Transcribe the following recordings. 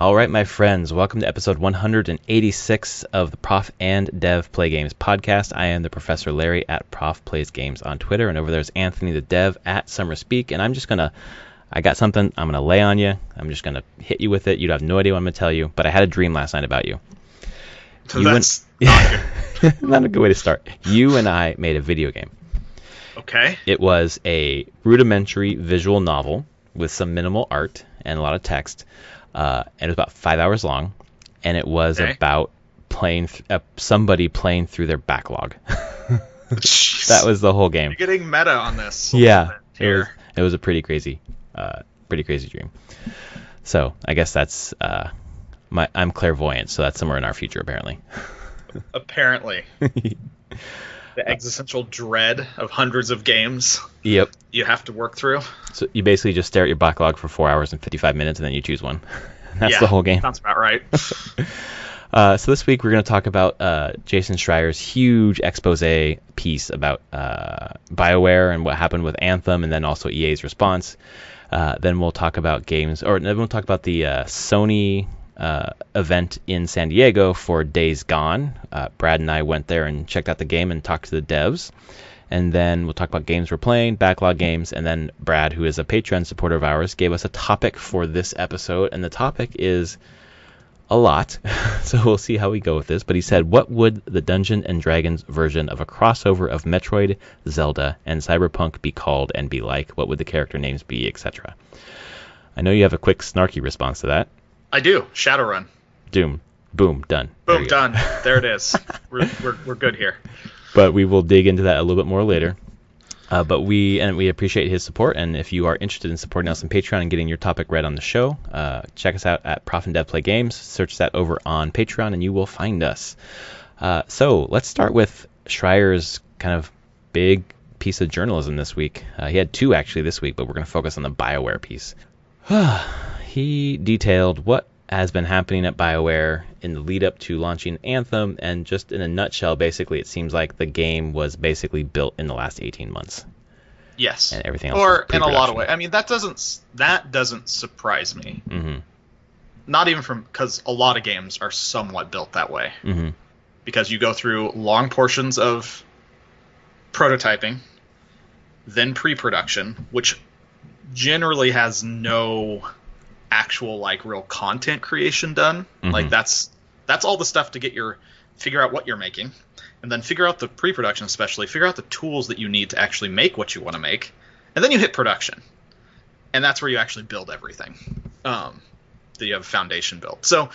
All right, my friends, welcome to episode 186 of the Prof and Dev Play Games podcast. I am the Professor Larry at Prof Plays Games on Twitter, and over there's Anthony the Dev at Summer Speak, and I got something I'm going to lay on you. I'm just going to hit you with it. You'd have no idea what I'm going to tell you, but I had a dream last night about you. So that's not good. Not a good way to start. You and I made a video game. Okay. It was a rudimentary visual novel with some minimal art and a lot of text. And it was about 5 hours long, and it was about somebody playing through their backlog. That was the whole game. You're getting meta on this. Yeah, it was a pretty crazy dream. So I guess that's I'm clairvoyant, so that's somewhere in our future apparently. Apparently. The existential dread of hundreds of games. Yep. You have to work through. So you basically just stare at your backlog for 4 hours and 55 minutes, and then you choose one. That's the whole game. Sounds about right. So this week we're going to talk about Jason Schreier's huge expose piece about BioWare and what happened with Anthem, and then also EA's response. Then we'll talk about the Sony event in San Diego for Days Gone. Brad and I went there and checked out the game and talked to the devs. And then we'll talk about games we're playing, backlog games, and then Brad, who is a Patreon supporter of ours, gave us a topic for this episode, and the topic is a lot, so we'll see how we go with this. But he said, what would the Dungeons & Dragons version of a crossover of Metroid, Zelda, and Cyberpunk be called and be like? What would the character names be, etc.? I know you have a quick, snarky response to that. I do. Shadowrun. Doom. Boom. Done. Boom. Done. There it is. We're good here. But we will dig into that a little bit more later. But we appreciate his support, and if you are interested in supporting us on Patreon and getting your topic read on the show, check us out at Prof and Dev Play Games. Search that over on Patreon, and you will find us. So let's start with Schreier's kind of big piece of journalism this week. He had two actually this week, but we're going to focus on the BioWare piece. He detailed what has been happening at BioWare in the lead up to launching Anthem, and just in a nutshell, basically it seems like the game was basically built in the last 18 months. Yes. And everything else. Or in a lot of ways. I mean, that doesn't surprise me. Mm-hmm. Not even because a lot of games are somewhat built that way. Mm-hmm. Because you go through long portions of prototyping, then pre-production, which generally has no actual real content creation done. Mm-hmm. Like that's all the stuff to figure out what you're making, and then figure out the pre-production, especially figure out the tools that you need to actually make what you want to make, and then you hit production, and that's where you actually build everything. That you have a foundation built. So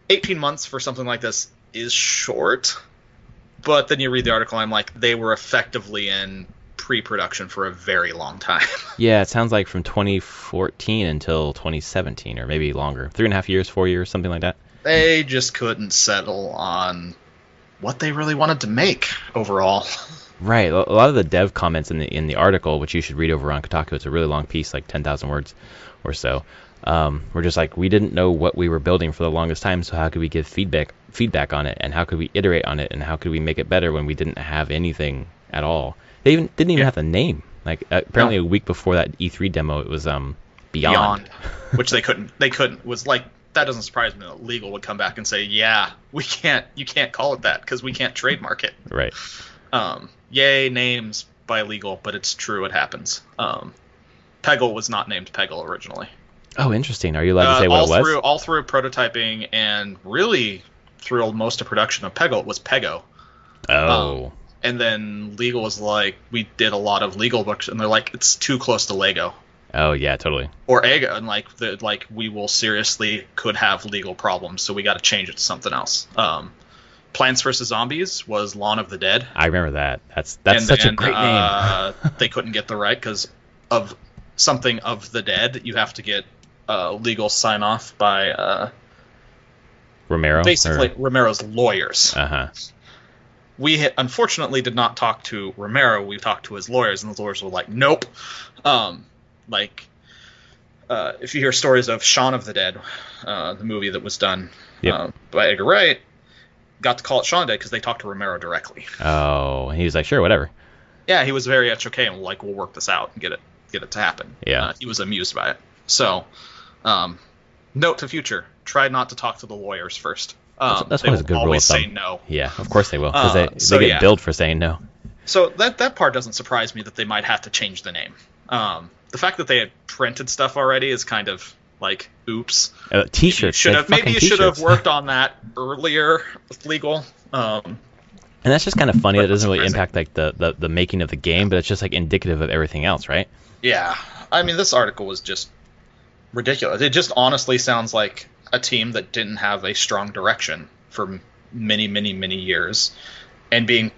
18 months for something like this is short, but then you read the article and I'm like, they were effectively in pre-production for a very long time. Yeah, it sounds like from 2014 until 2017, or maybe longer. 3.5 years, 4 years, something like that. They just couldn't settle on what they really wanted to make overall. Right. A lot of the dev comments in the article, which you should read over on Kotaku, it's a really long piece, like 10,000 words or so. We're just like, we didn't know what we were building for the longest time, so how could we give feedback on it, and how could we iterate on it, and how could we make it better when we didn't have anything at all? They didn't even have the name. Like apparently a week before that E3 demo, it was Beyond, which they couldn't. Was like, that doesn't surprise me that legal would come back and say, yeah, you can't call it that because we can't trademark it. Right. Yay, names by legal, but it's true, it happens. Peggle was not named Peggle originally. Oh, interesting. Are you allowed to say what it was? All through prototyping and really through most of production of Peggle, it was Peggo. Oh. And then legal was like, we did a lot of legal books, and they're like, it's too close to Lego. Oh yeah, totally. Or Ego, and we will seriously could have legal problems, so we got to change it to something else. Plants vs Zombies was Lawn of the Dead. I remember that. That's such a great name. They couldn't get the right because of something of the dead. You have to get legal sign off by Romero. Basically, Romero's lawyers. Uh-huh. We unfortunately did not talk to Romero. We talked to his lawyers, and the lawyers were like, nope. If you hear stories of Shaun of the Dead, the movie that was done by Edgar Wright, got to call it Shaun of the Dead because they talked to Romero directly. Oh, he was like, sure, whatever. Yeah, he was very okay and we'll work this out and get it to happen. Yeah. He was amused by it. So, Note to future: try not to talk to the lawyers first. That's They always will a good rule always of thumb. say no. Yeah, of course they will, because So they get yeah. billed for saying no. So that part doesn't surprise me that they might have to change the name. The fact that they had printed stuff already is kind of like, oops. T-shirts. Maybe you should have worked on that earlier with legal. And that's just kind of funny. That doesn't really surprising. impact like the making of the game, but it's just like indicative of everything else, right? Yeah, I mean, this article was just ridiculous. It just honestly sounds like a team that didn't have a strong direction for many, many, many years, and being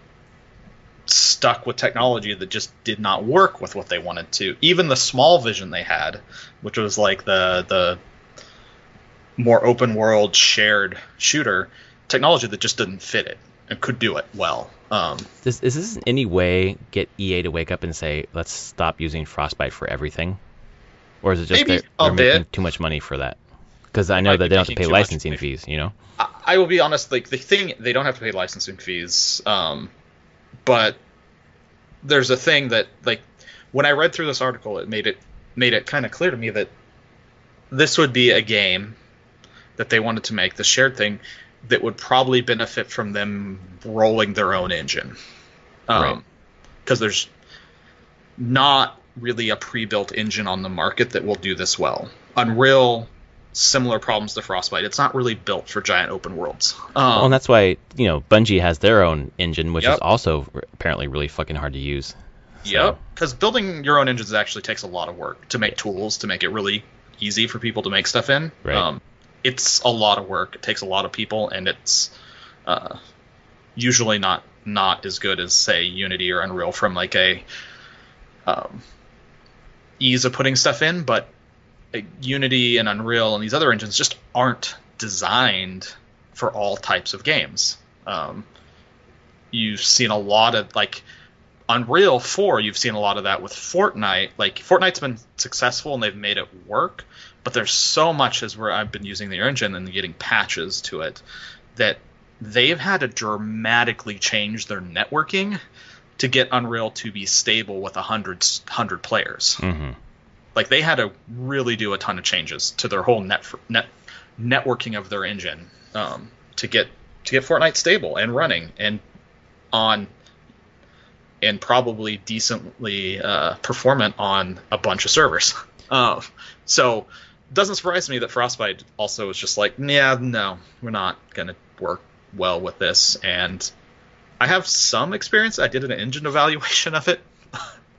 stuck with technology that just did not work with what they wanted to. Even the small vision they had, which was like the more open world shared shooter technology that just didn't fit it and could do it well. Is this in any way get EA to wake up and say, let's stop using Frostbite for everything? Or is it just Maybe they're a making bit. too much money for that? Because I know Might that be they don't have to making pay too much licensing money. fees, you know? I will be honest, like the thing, they don't have to pay licensing fees, but there's a thing that, like, when I read through this article, it made it kind of clear to me that this would be a game that they wanted to make, the shared thing, that would probably benefit from them rolling their own engine. Right. Because there's not really a pre-built engine on the market that will do this well. Unreal, similar problems to Frostbite. It's not really built for giant open worlds. Well, and that's why, Bungie has their own engine, which is Yep. also apparently really fucking hard to use. So, Yep, because building your own engines actually takes a lot of work to make tools, to make it really easy for people to make stuff in. Right. It's a lot of work. It takes a lot of people, and it's usually not as good as, say, Unity or Unreal from like a ease of putting stuff in. But Unity and Unreal and these other engines just aren't designed for all types of games. You've seen a lot of, like, Unreal 4, you've seen a lot of that with Fortnite. Like, Fortnite's been successful and they've made it work, but there's so much, as where I've been using their engine and getting patches to it, that they've had to dramatically change their networking to get Unreal to be stable with 100 players. Mm-hmm. Like, they had to really do a ton of changes to their whole networking of their engine to get Fortnite stable and running and on, and probably decently performant on a bunch of servers. So it doesn't surprise me that Frostbite also is just like, yeah, no, we're not going to work well with this. And I have some experience. I did an engine evaluation of it.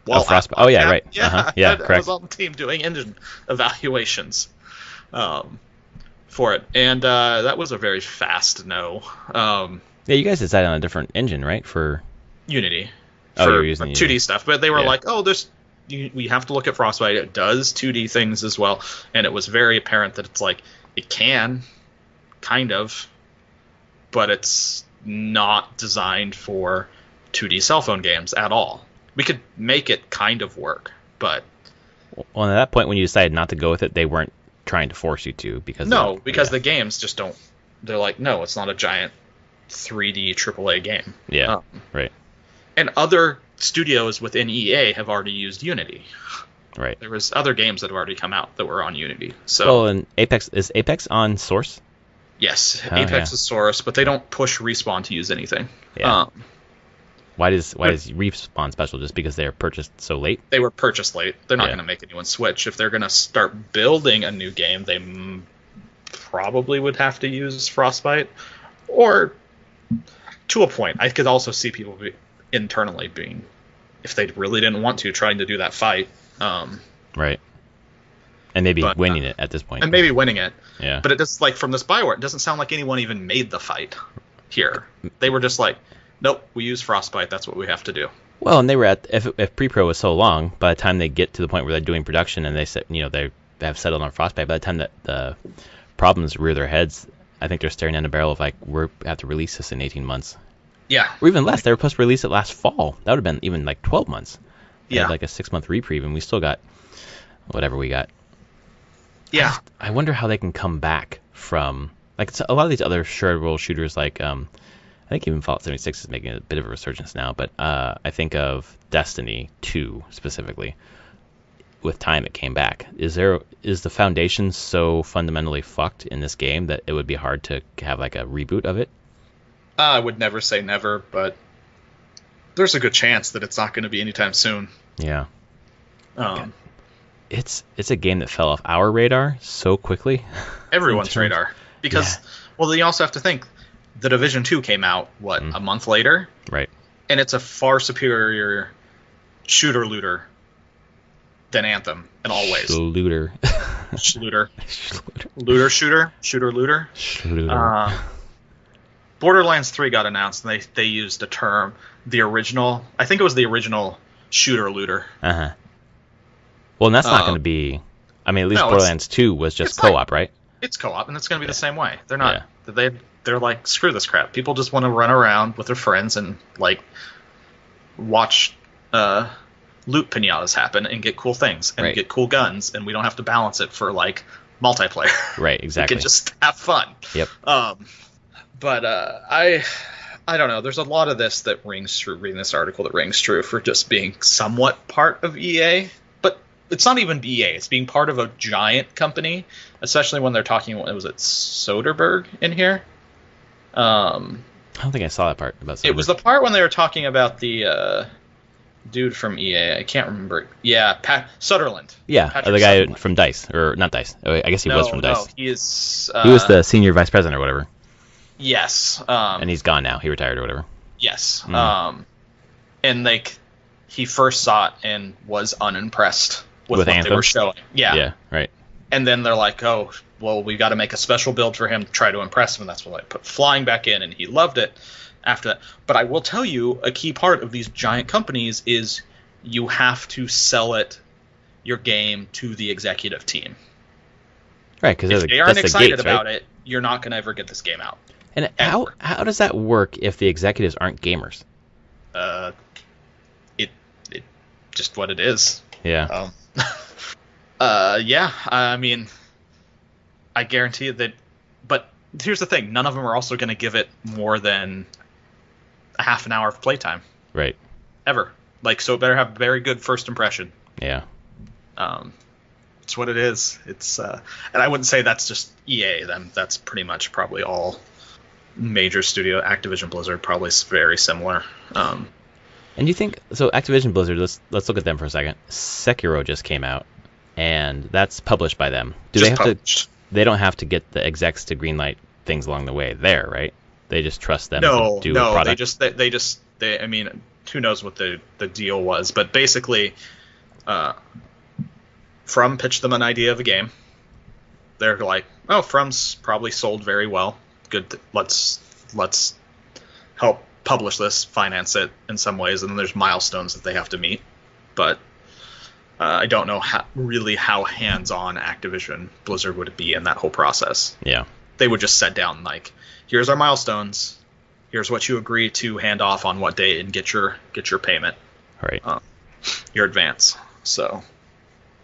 Frostbite. Oh, yeah, right. Yeah, Uh-huh. Yeah, I correct. was on the team doing engine evaluations for it. And that was a very fast no. Yeah, you guys decided on a different engine, right? For Unity. Oh, For you're using 2D Unity. stuff, but they were Yeah. like, "Oh, we have to look at Frostbite. It does 2D things as well," and it was very apparent that it's like it can, kind of, but it's not designed for 2D cell phone games at all. We could make it kind of work, but Well, at that point, when you decided not to go with it, they weren't trying to force you to, because the games just don't. They're like, no, it's not a giant 3D AAA game. Yeah, right, And other studios within EA have already used Unity. right. There was other games that have already come out that were on Unity. So Well, and is Apex on Source? yes, Oh, Apex yeah. is Source, but they don't push Respawn to use anything. Yeah. Why does Respawn special? Just because they're purchased so late? They were purchased late. They're not Yeah. going to make anyone switch. If they're going to start building a new game, they probably would have to use Frostbite, or to a point. I could also see people internally being, if they really didn't want to, trying to do that fight. Right. And maybe But, winning it at this point. And maybe winning it. Yeah. But it just, like, from this Bioware, it doesn't sound like anyone even made the fight here. They were just like, nope, we use Frostbite. That's what we have to do. Well, and they were if pre-pro was so long, by the time they get to the point where they're doing production and they said, they have settled on Frostbite, by the time that the problems rear their heads, I think they're staring down a barrel of, like, we have to release this in 18 months. Yeah. Or even less. They were supposed to release it last fall. That would have been even like 12 months. They Yeah. had like a 6-month reprieve, and we still got whatever we got. Yeah. I wonder how they can come back from, like, a lot of these other shared world shooters, like I think even Fallout 76 is making a bit of a resurgence now, but I think of Destiny 2 specifically. with time it came back. Is the foundation so fundamentally fucked in this game that it would be hard to have like a reboot of it? I would never say never, but there's a good chance that it's not going to be anytime soon. Yeah. It's a game that fell off our radar so quickly. Everyone's radar. Because, well, then you also have to think, The Division 2 came out, a month later? Right. And it's a far superior shooter-looter than Anthem in all ways. Looter. Shooter-looter. Borderlands 3 got announced, and they used the term, the original shooter-looter. Uh-huh. Well, and that's not going to be... I mean, at least Borderlands 2 was just co-op, right? It's co-op, and it's going to be the same way. They're not... Yeah. They're like, screw this crap. People just want to run around with their friends and, like, watch loot pinatas happen and get cool things and get cool guns, and we don't have to balance it for, like, multiplayer. Right, exactly. We can just have fun. Yep. But I don't know. There's a lot of this that rings true, reading this article, that rings true for just being somewhat part of EA. But it's not even EA. It's being part of a giant company, especially when they're talking, was it Soderbergh in here? I don't think I saw that part about Soderbergh. It was the part when they were talking about the dude from EA. I can't remember. Yeah, Sutherland. Yeah, Patrick the guy Sutherland. from DICE. Or not DICE. I guess he was from DICE. No, he is... he was the senior vice president or whatever. Yes. And he's gone now. He retired or whatever. Yes. And he first saw it and was unimpressed with what Anthem? They were showing. Yeah. Yeah, right. And then they're like, oh, well, we got to make a special build for him to try to impress him. And that's when they put flying back in, and he loved it after that. But I will tell you, a key part of these giant companies is you have to sell your game to the executive team. Right, because if they aren't excited about it, you're not going to ever get this game out. And how does that work if the executives aren't gamers? It just what it is. Yeah. Yeah. I mean, I guarantee that. But here's the thing: none of them are also going to give it more than a half an hour of playtime. Right. Ever. Like, so it better have a very good first impression. Yeah. It's what it is. It's and I wouldn't say that's just EA. Then that's pretty much probably all major studio. Activision Blizzard probably is very similar. And you think so? Activision Blizzard. Let's look at them for a second. Sekiro just came out, and that's published by them. They don't have to get the execs to greenlight things along the way there, right? They just trust them to do a product. They I mean, who knows what the deal was, but basically, From pitched them an idea of a game. They're like, oh, From's probably sold very well. Good. Let's help publish this, finance it in some ways, and then there's milestones that they have to meet. But I don't know how hands-on Activision Blizzard would be in that whole process. Yeah. They would just set down, like, here's our milestones, here's what you agree to hand off on what day, and get your payment. Right. Your advance. So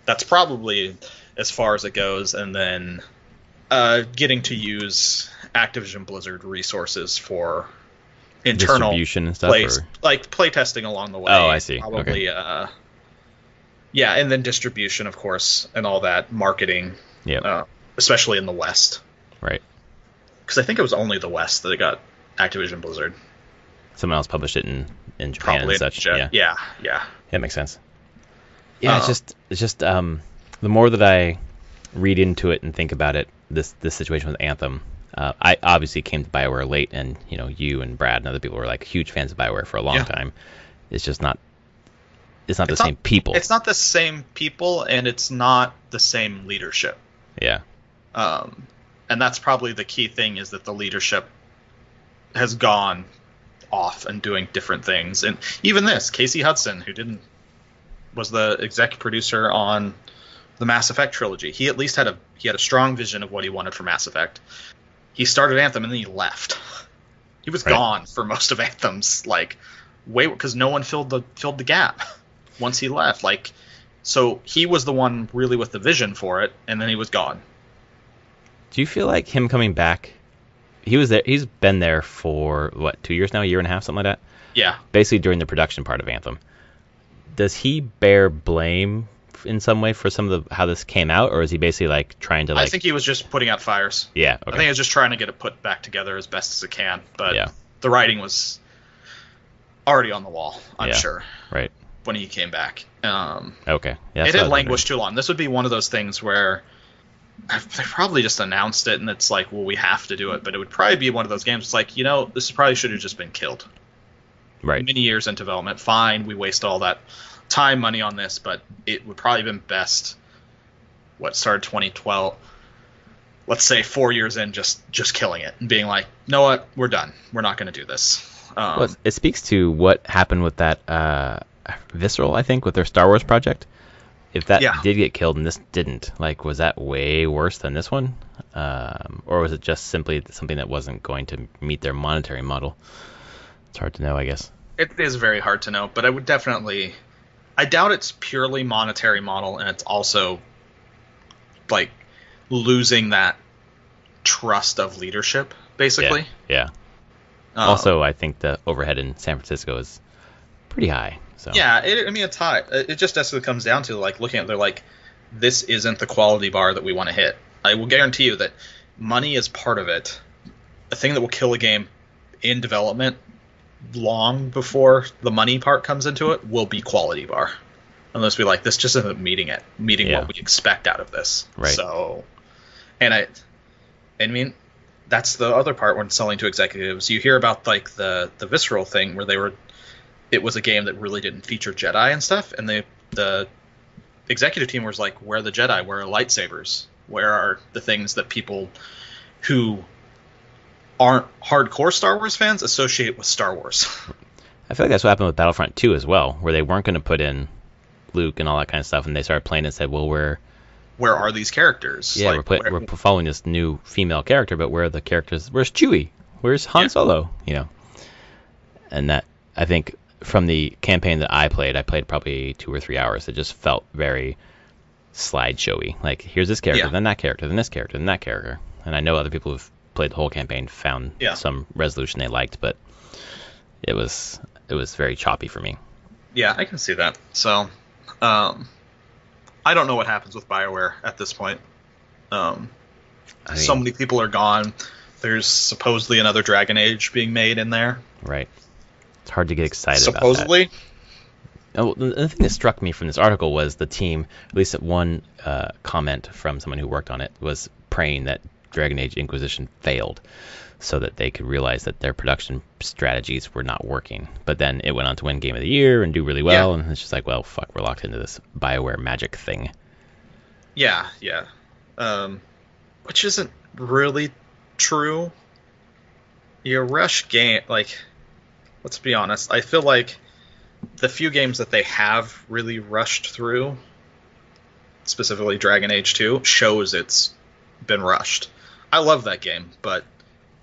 that's probably as far as it goes, and then getting to use Activision Blizzard resources for internal distribution and stuff, like play testing along the way. Oh, I see. Probably, okay. Yeah, and then distribution, of course, and all that marketing. Yeah. Especially in the West. Right. Because I think it was only the West that got Activision Blizzard. Someone else published it in Japan Probably and such. Yeah. That makes sense. Yeah, it's just the more that I read into it and think about it, this situation with Anthem. I obviously came to BioWare late, and you and Brad and other people were like huge fans of BioWare for a long time. It's just not. It's not the same people. It's not the same people, and it's not the same leadership. Yeah. And that's probably the key thing, is that the leadership has gone off and doing different things. And even this, Casey Hudson, who was the exec producer on the Mass Effect trilogy. He at least had a strong vision of what he wanted for Mass Effect. He started Anthem and then he left. He was gone for most of Anthem's because no one filled the gap once he left. So he was the one really with the vision for it, and then he was gone. Do you feel like him coming back? He was there. He's been there for 2 years now, a year and a half, something like that. Yeah. Basically during the production part of Anthem. Does he bear blame in some way for some of how this came out, or is he basically like trying to like? I think he was just putting out fires. Yeah. Okay. I think he was just trying to get it put back together as best as it can. But yeah. the writing was already on the wall, I'm sure. Right. When he came back. Okay. Yeah. It didn't languish too long. This would be one of those things where they probably just announced it, and it's like, well, we have to do it. But it would probably be one of those games. It's like, this probably should have just been killed. Right. Many years in development. Fine, we wasted all that time, money on this, but it would probably have been best. What started 2012? Let's say 4 years in, just killing it and being like, you know what, we're done. We're not going to do this. Well, it speaks to what happened with that Visceral, I think, with their Star Wars project. If that did get killed and this didn't, like, was that way worse than this one? Or was it just simply something that wasn't going to meet their monetary model? It's hard to know, I guess. It is very hard to know, but I would definitely... I doubt it's purely monetary model, and it's also, like, losing that trust of leadership, basically. Yeah. Also, I think the overhead in San Francisco is pretty high. So. Yeah, it's high. It just basically comes down to, like, looking at they're like, this isn't the quality bar that we want to hit. I will guarantee you that money is part of it. The thing that will kill a game in development long before the money part comes into it will be quality bar. Unless we like, this just isn't meeting what we expect out of this. Right. So, and I mean, that's the other part when selling to executives. You hear about, like, the Visceral thing where it was a game that really didn't feature Jedi and stuff, and the executive team was like, where are the Jedi? Where are lightsabers? Where are the things that people who aren't hardcore Star Wars fans associate with Star Wars? I feel like that's what happened with Battlefront 2 as well, where they weren't going to put in Luke and all that kind of stuff, and they started playing and said, well, where are these characters? Yeah, like, we're following this new female character, but where are the characters? Where's Chewie? Where's Han Solo? And that, I think, from the campaign that I played probably 2 or 3 hours. It just felt very slideshowy. Like, here's this character, then that character, then this character, then that character. And I know other people who've played the whole campaign found some resolution they liked, but it was very choppy for me. Yeah, I can see that. So, I don't know what happens with BioWare at this point. So many people are gone. There's supposedly another Dragon Age being made in there. Right. It's hard to get excited supposedly. About that. Oh, the thing that struck me from this article was the team, at least at one comment from someone who worked on it, was praying that Dragon Age Inquisition failed so that they could realize that their production strategies were not working. But then it went on to win Game of the Year and do really well, and it's just like, well, fuck, we're locked into this BioWare magic thing. Yeah. Which isn't really true. You rush game, like, let's be honest, I feel like the few games that they have really rushed through, specifically Dragon Age 2, shows it's been rushed. I love that game, but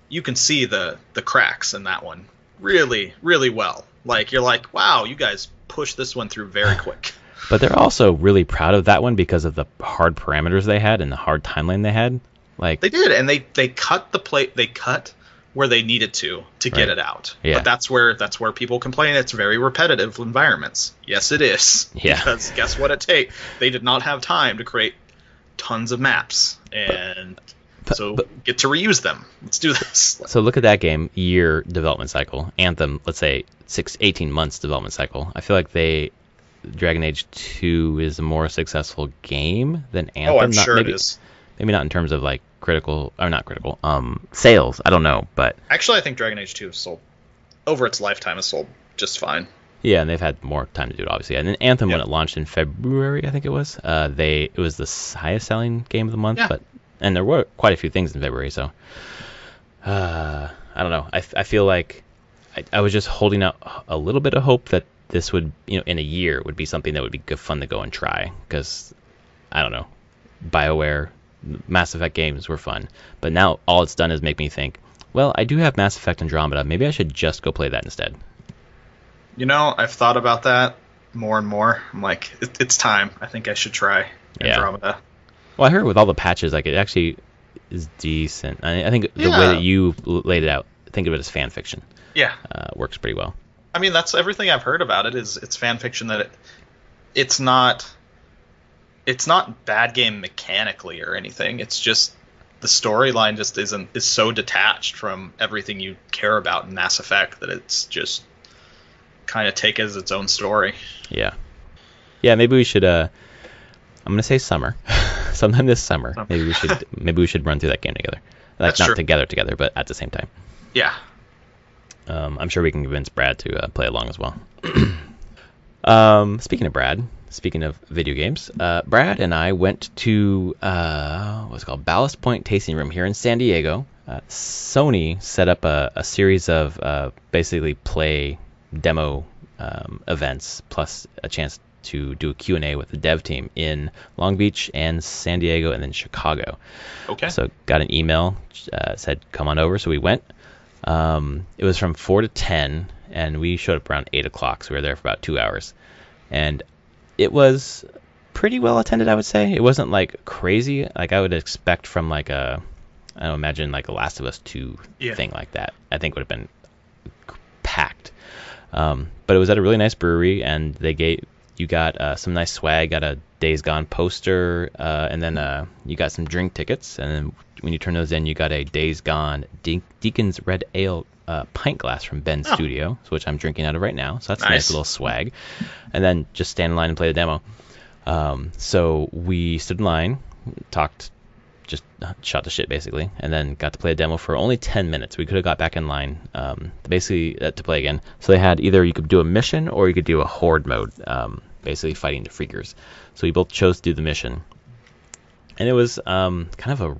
you can see the cracks in that one really, really well. Like, you're like, wow, you guys pushed this one through very quick. But they're also really proud of that one because of the hard parameters they had and the hard timeline they had. Like, they did, and they cut the plate. They cut where they needed to get it out. Yeah. But that's where people complain it's very repetitive environments. Yes, it is. Yeah. Because guess what they did not have time to create tons of maps, and get to reuse them. Let's do this. So look at that game, year development cycle. Anthem, let's say 18 months development cycle. I feel like Dragon Age 2 is a more successful game than Anthem. Oh, I'm sure it is. Maybe not in terms of like sales. I don't know, but actually, I think Dragon Age 2 sold over its lifetime has sold just fine. Yeah, and they've had more time to do it, obviously. And then Anthem, when it launched in February, I think it was, it was the highest selling game of the month. Yeah. And there were quite a few things in February, so I don't know. I feel like I was just holding out a little bit of hope that this would, in a year, would be something that would be good fun to go and try. Because, I don't know, BioWare, Mass Effect games were fun. But now all it's done is make me think, well, I do have Mass Effect Andromeda. Maybe I should just go play that instead. I've thought about that more and more. I'm like, it's time. I think I should try Andromeda. Yeah. Well, I heard with all the patches, like, it actually is decent. I think the way that you laid it out, think of it as fan fiction. Yeah. Works pretty well. I mean, that's everything I've heard about it is it's fan fiction that it's not it's not bad game mechanically or anything. It's just the storyline just is so detached from everything you care about in Mass Effect that it's just kind of take as its own story. Yeah. Yeah, maybe we should I'm going to say summer. Sometime this summer. Maybe we should run through that game together. Like That's not true. together, but at the same time. Yeah. I'm sure we can convince Brad to play along as well. Speaking of Brad, speaking of video games, Brad and I went to what's it called, Ballast Point Tasting Room here in San Diego. Sony set up a series of basically play demo events plus a chance to do a Q&A with the dev team in Long Beach and San Diego and then Chicago. Okay. So got an email, said come on over, so we went. It was from 4 to 10, and we showed up around 8 o'clock, so we were there for about 2 hours. And it was pretty well attended, I would say. It wasn't like crazy, like I would expect from like I don't imagine like a Last of Us 2 thing like that. I think would have been packed. But it was at a really nice brewery, and you got some nice swag, got a Days Gone poster, and then you got some drink tickets, and then when you turn those in, you got a Days Gone Deacon's Red Ale pint glass from Ben's studio, which I'm drinking out of right now. So that's a nice little swag. And then just stand in line and play the demo. So we stood in line, talked, just shot the shit basically, and then got to play a demo for only 10 minutes. We could have got back in line basically to play again. So they had either you could do a mission or you could do a horde mode, basically fighting the freakers. So we both chose to do the mission. And it was kind of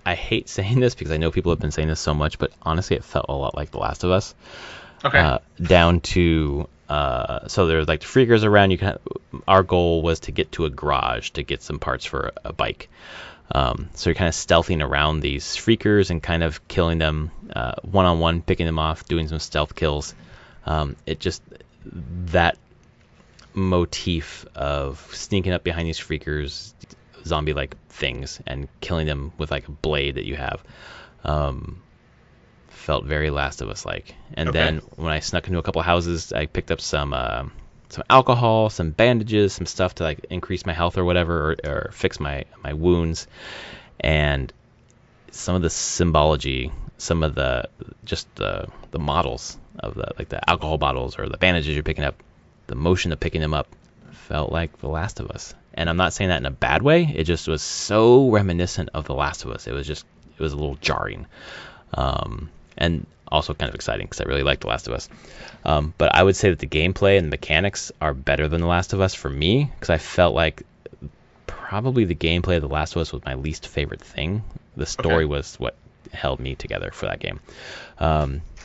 I hate saying this because I know people have been saying this so much, but honestly it felt a lot like The Last of Us. Okay. Down to so there's like the freakers around. Our goal was to get to a garage to get some parts for a bike. So you're kind of stealthing around these freakers and kind of killing them one-on-one, picking them off, doing some stealth kills. That motif of sneaking up behind these freakers, zombie-like things, and killing them with like a blade that you have, felt very Last of Us-like. And then when I snuck into a couple houses, I picked up some alcohol, some bandages, some stuff to like increase my health or whatever, or fix my wounds, and some of the symbology, some of the models of the alcohol bottles or the bandages you're picking up, the motion of picking them up felt like The Last of Us. And I'm not saying that in a bad way. It just was so reminiscent of The Last of Us. It was a little jarring, and also kind of exciting because I really like The Last of Us. But I would say that the gameplay and the mechanics are better than The Last of Us for me, because I felt like probably the gameplay of The Last of Us was my least favorite thing. The story was what held me together for that game.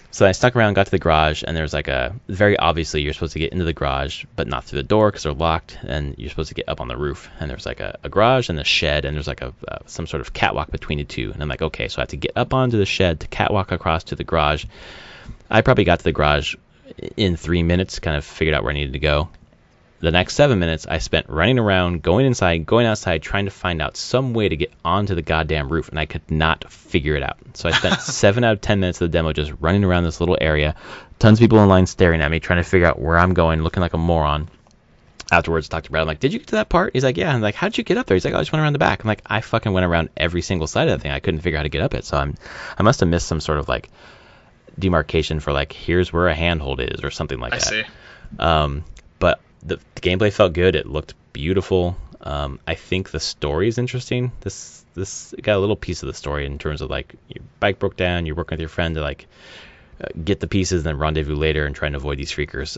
So I stuck around, got to the garage, and there's like very obviously you're supposed to get into the garage, but not through the door because they're locked, and you're supposed to get up on the roof. And there's like a garage and a shed, and there's like some sort of catwalk between the two. And I'm like, okay, so I have to get up onto the shed to catwalk across to the garage. I probably got to the garage in 3 minutes, kind of figured out where I needed to go. The next 7 minutes I spent running around, going inside, going outside, trying to find out some way to get onto the goddamn roof, and I could not figure it out. So I spent 7 out of 10 minutes of the demo just running around this little area, tons of people in line staring at me, trying to figure out where I'm going, looking like a moron. Afterwards, I talked to Brad. I'm like, did you get to that part? He's like, yeah. I'm like, how'd you get up there? He's like, oh, I just went around the back. I'm like, I fucking went around every single side of that thing. I couldn't figure out how to get up it. So I must have missed some sort of like demarcation for like, here's where a handhold is or something like that. I see. But the gameplay felt good. It looked beautiful. I think the story is interesting. This got a little piece of the story in terms of like your bike broke down, you're working with your friend to like get the pieces and then rendezvous later and try and avoid these freakers.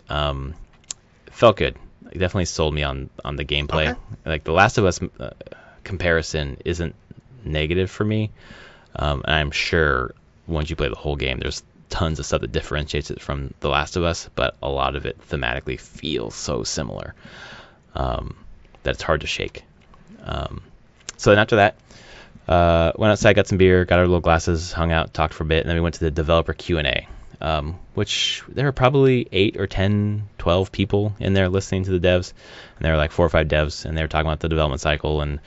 It felt good. It definitely sold me on the gameplay. Okay. Like the Last of Us comparison isn't negative for me. And I'm sure once you play the whole game, there's tons of stuff that differentiates it from The Last of Us, but a lot of it thematically feels so similar that it's hard to shake. So then after that, went outside, got some beer, got our little glasses, hung out, talked for a bit, and then we went to the developer Q&A, which there were probably 8 or 10, 12 people in there listening to the devs, and there were like 4 or 5 devs, and they were talking about the development cycle and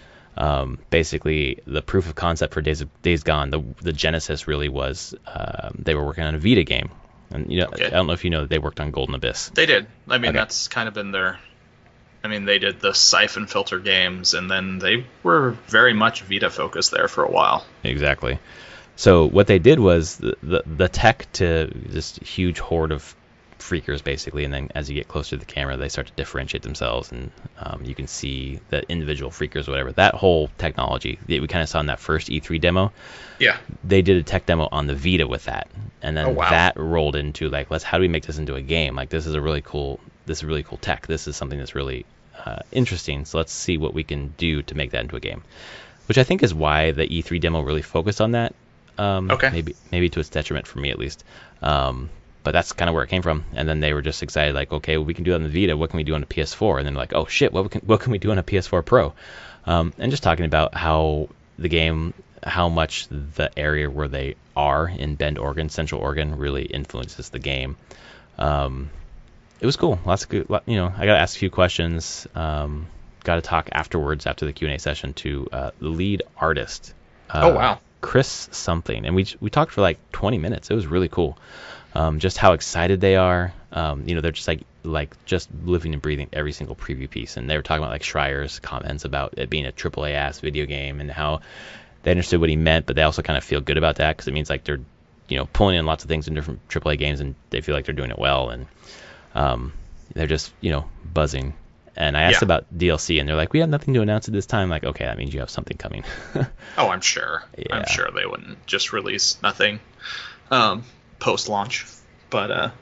basically the proof of concept for Days Gone. The genesis really was they were working on a Vita game, and I don't know if you know that they worked on Golden Abyss. They did. I mean, Okay. that's kind of been their I mean, they did the Siphon Filter games, and then they were very much Vita focused there for a while. Exactly. So what they did was the tech to this huge horde of freakers, basically, and then as you get closer to the camera, they start to differentiate themselves, and you can see the individual freakers, whatever. That whole technology that we kind of saw in that first E3 demo. Yeah. They did a tech demo on the Vita with that, and then wow. that rolled into like, how do we make this into a game? Like, this is really cool tech. This is something that's really interesting. So let's see what we can do to make that into a game, which I think is why the E3 demo really focused on that. Okay. Maybe to its detriment for me at least. But that's kind of where it came from. And then they were just excited, like, okay, well, we can do it on the Vita. What can we do on a PS4? And then like, oh shit, what can we do on a PS4 Pro? And just talking about how much the area where they are in Bend, Oregon, Central Oregon, really influences the game. It was cool. Lots of good. I got to ask a few questions. Got to talk afterwards, after the Q&A session, to the lead artist. Oh wow. Chris something, and we talked for like 20 minutes. It was really cool. Just how excited they are. They're just like just living and breathing every single preview piece. And they were talking about like Schreier's comments about it being a AAA ass video game, and how they understood what he meant, but they also kind of feel good about that because it means like they're pulling in lots of things in different AAA games, and they feel like they're doing it well, and they're just buzzing. And I asked about DLC, and they're like, we have nothing to announce at this time. Like, okay, that means you have something coming. Oh, I'm sure. Yeah. I'm sure they wouldn't just release nothing post-launch. But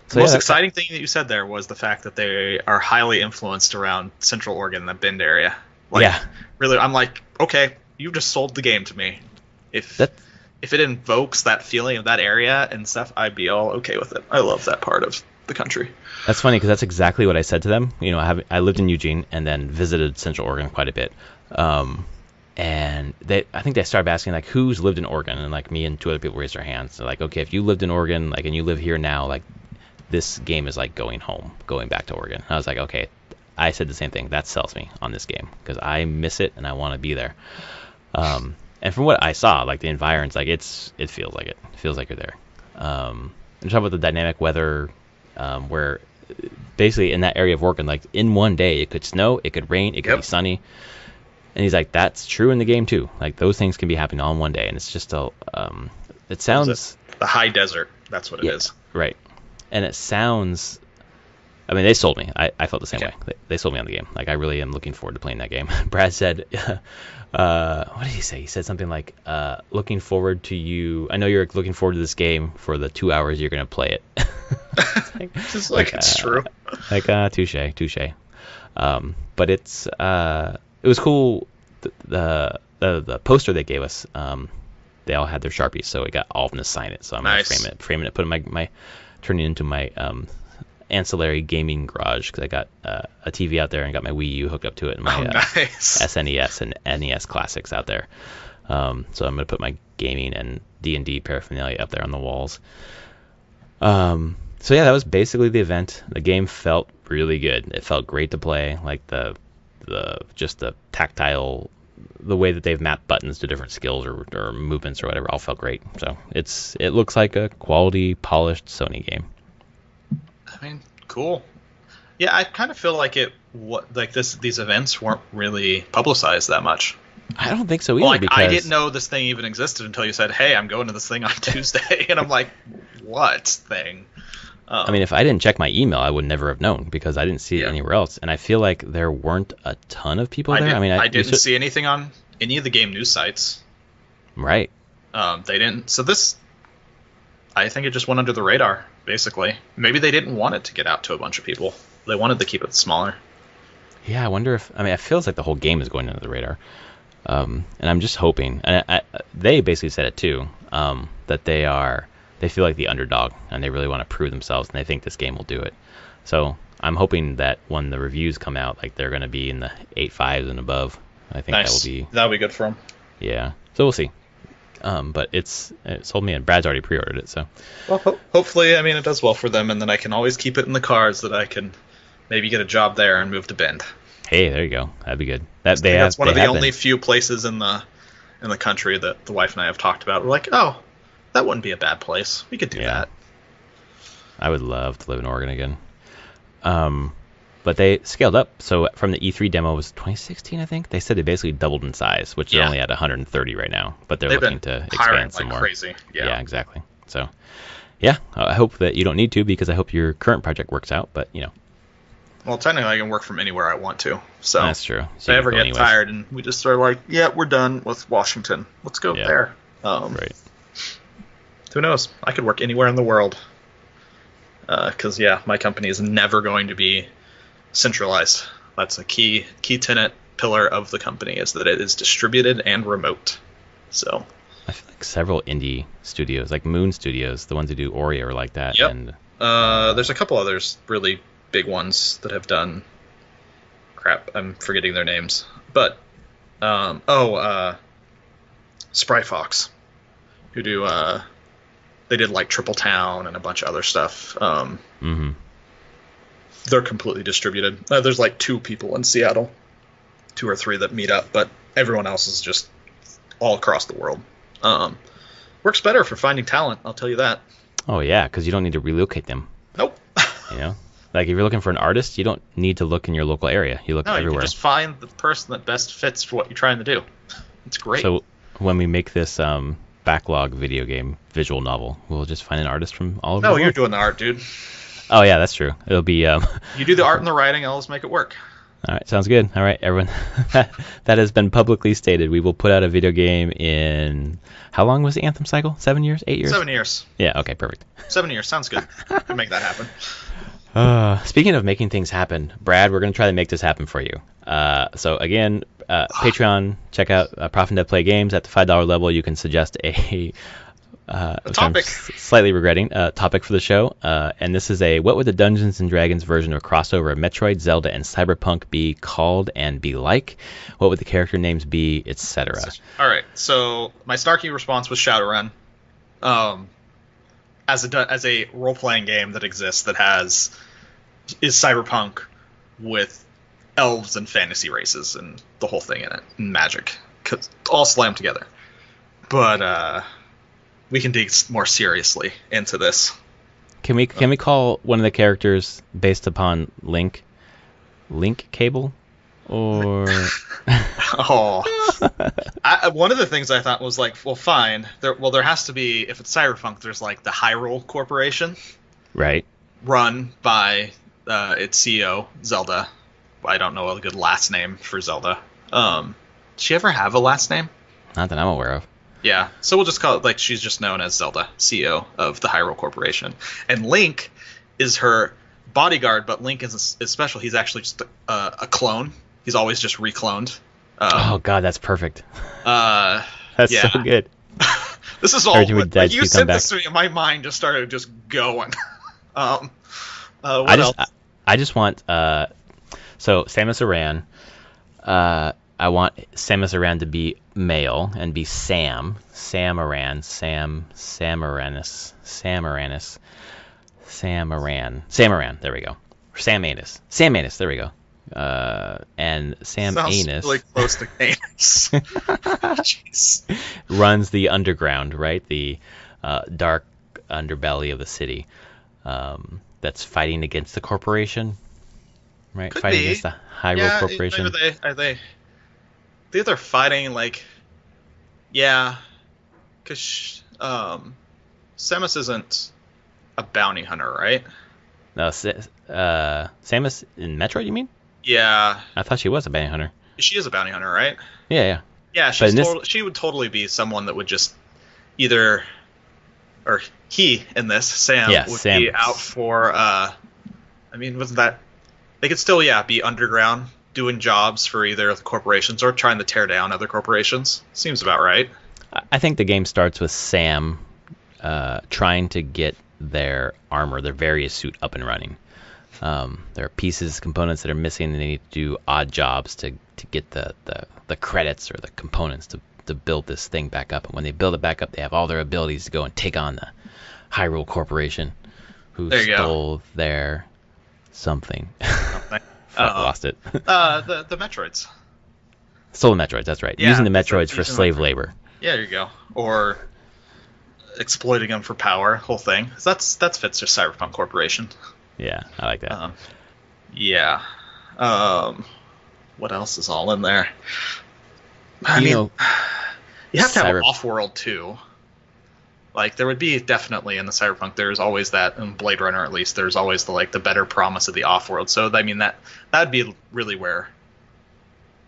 the most exciting thing that you said there was the fact that they are highly influenced around Central Oregon, the Bend area. Really, I'm like, okay, you just sold the game to me. If it invokes that feeling of that area and stuff, I'd be all okay with it. I love that part of the country. That's funny because that's exactly what I said to them. I lived in Eugene and then visited Central Oregon quite a bit. And I think they started asking like, who's lived in Oregon, and like me and two other people raised their hands. They're like, okay, if you lived in Oregon, like, and you live here now, like, this game is like going home, going back to Oregon. And I was like, okay, I said the same thing. That sells me on this game because I miss it and I want to be there. And from what I saw, like the environs, like it feels like it. It feels like you're there. And talk about the dynamic weather, where basically in that area of Oregon, like in one day it could snow, it could rain, it could be sunny. And he's like, that's true in the game too. Like those things can be happening all in one day, and it's just it sounds the high desert. That's what it is. Right. And it sounds. I mean, they sold me. I felt the same way. They sold me on the game. Like I really am looking forward to playing that game. Brad said, what did he say? He said something like, looking forward to you. I know you're looking forward to this game for the 2 hours you're gonna play it. Just like it's true. Like touche. But it was cool. The poster they gave us, they all had their Sharpies, so we got all of them to sign it. So I'm gonna frame it, put it turn it into my ancillary gaming garage, because I got a TV out there and got my Wii U hooked up to it, and my SNES and NES classics out there. So I'm gonna put my gaming and D&D paraphernalia up there on the walls. So yeah, that was basically the event. The game felt really good. It felt great to play. Like the tactile, the way that they've mapped buttons to different skills or movements or whatever, all felt great. So it looks like a quality, polished Sony game. I mean, cool. Yeah, I kind of feel like these events weren't really publicized that much. I don't think so either. I didn't know this thing even existed until you said, "Hey, I'm going to this thing on Tuesday," and I'm like, "What thing?" I mean, if I didn't check my email, I would never have known, because I didn't see it anywhere else. And I feel like there weren't a ton of people there. I didn't see anything on any of the game news sites. Right. They didn't. So I think it just went under the radar, basically. Maybe they didn't want it to get out to a bunch of people. They wanted to keep it smaller. Yeah, I wonder if... I mean, it feels like the whole game is going under the radar. And I'm just hoping... And they basically said it too, that they feel like the underdog, and they really want to prove themselves, and they think this game will do it. So I'm hoping that when the reviews come out, like, they're going to be in the 8.5s and above. I think that'll be good for them. Yeah. So we'll see. But it sold me, and Brad's already pre-ordered it. So well, hopefully, I mean, it does well for them, and then I can always keep it in the cards that I can maybe get a job there and move to Bend. Hey, there you go. That'd be good. That's one of the only few places in the country that the wife and I have talked about. We're like, oh, that wouldn't be a bad place. We could do that. I would love to live in Oregon again. But they scaled up. So from the E3 demo was 2016, I think. They said they basically doubled in size, which they're only at 130 right now. But they're looking to expand some more. Crazy. Yeah, exactly. So, yeah, I hope that you don't need to, because I hope your current project works out. But Well, technically, I can work from anywhere I want to. So that's true. If I ever get tired and we just are like, yeah, we're done with Washington. Let's go there. Right. Who knows? I could work anywhere in the world. Because my company is never going to be centralized. That's a key tenet pillar of the company, is that it is distributed and remote. So I feel like several indie studios, like Moon Studios, the ones who do Ori, are like that. Yep. And there's a couple others really big ones that have done. Crap, I'm forgetting their names. But Sprite Fox, who do they did like Triple Town and a bunch of other stuff. They're completely distributed. There's like 2 people in Seattle, 2 or 3 that meet up, but everyone else is just all across the world. Works better for finding talent, I'll tell you that. Oh yeah, because you don't need to relocate them. Nope. Like if you're looking for an artist, you don't need to look in your local area. You look everywhere. You can just find the person that best fits for what you're trying to do. It's great. So when we make this backlog video game visual novel, we'll just find an artist from all over the world. No, you're doing the art, dude. Oh yeah, that's true. It'll be You do the art and the writing, I'll just make it work. All right, sounds good. All right, everyone. That has been publicly stated. We will put out a video game in, how long was the Anthem cycle? 7 years? 8 years? 7 years. Yeah, okay, perfect. 7 years, sounds good. We can make that happen. Speaking of making things happen, Brad, we're going to try to make this happen for you. So again, Patreon, check out Prof and Dev Play Games. At the $5 level, you can suggest a topic. Slightly regretting topic for the show. And this is what would the Dungeons and Dragons version of a crossover of Metroid, Zelda, and Cyberpunk be called and be like? What would the character names be, etc.? All right. So my snarky response was Shadowrun. As a role-playing game that exists that is Cyberpunk with elves and fantasy races and the whole thing in it, and magic, all slammed together. But we can dig more seriously into this. Can we call one of the characters based upon Link Cable, or? One of the things I thought was like, well, fine. There has to be, if it's Cyberpunk, there's like the Hyrule Corporation, right? Run by its CEO Zelda. I don't know a good last name for Zelda. Does she ever have a last name? Not that I'm aware of. Yeah, so we'll just call it, like, she's just known as Zelda, CEO of the Hyrule Corporation. And Link is her bodyguard, but Link is special. He's actually just a clone. He's always just recloned. Oh, God, that's perfect. That's so good. This is all, like, you sent this to me, and my mind just started just going. What else? I just want, so Samus Aran, I want Samus Aran to be male and be Sam Aran, there we go. Sam Anus, there we go. And Sam Sounds Anus really close to anus. Jeez. Runs the underground, right? The dark underbelly of the city, that's fighting against the corporation, right? Could fighting be. Against the Hyrule Corporation. They're fighting, like, because Samus isn't a bounty hunter, right? No, Samus in Metroid, you mean? Yeah. I thought she was a bounty hunter. She is a bounty hunter, right? Yeah. Yeah, she would totally be someone that would just either, or he in this, Sam, would be out for, wasn't that, they could still, be underground, doing jobs for either the corporations or trying to tear down other corporations. Seems about right. I think the game starts with Sam trying to get their armor, their various suit, up and running. There are components that are missing, and they need to do odd jobs to get the credits or the components to build this thing back up. And when they build it back up, they have all their abilities to go and take on the Hyrule Corporation, who stole their something. I lost it. The Metroids. Stole the Metroids, that's right. Yeah, using the Metroids for slave labor. Yeah, there you go. Or exploiting them for power, whole thing. That fits their Cyberpunk Corporation. Yeah, I like that. Yeah. What else is all in there? You You have to have off-world too. Like there would be definitely in the Cyberpunk. There's always that in Blade Runner, at least. There's always the better promise of the off-world. So I mean that'd be really where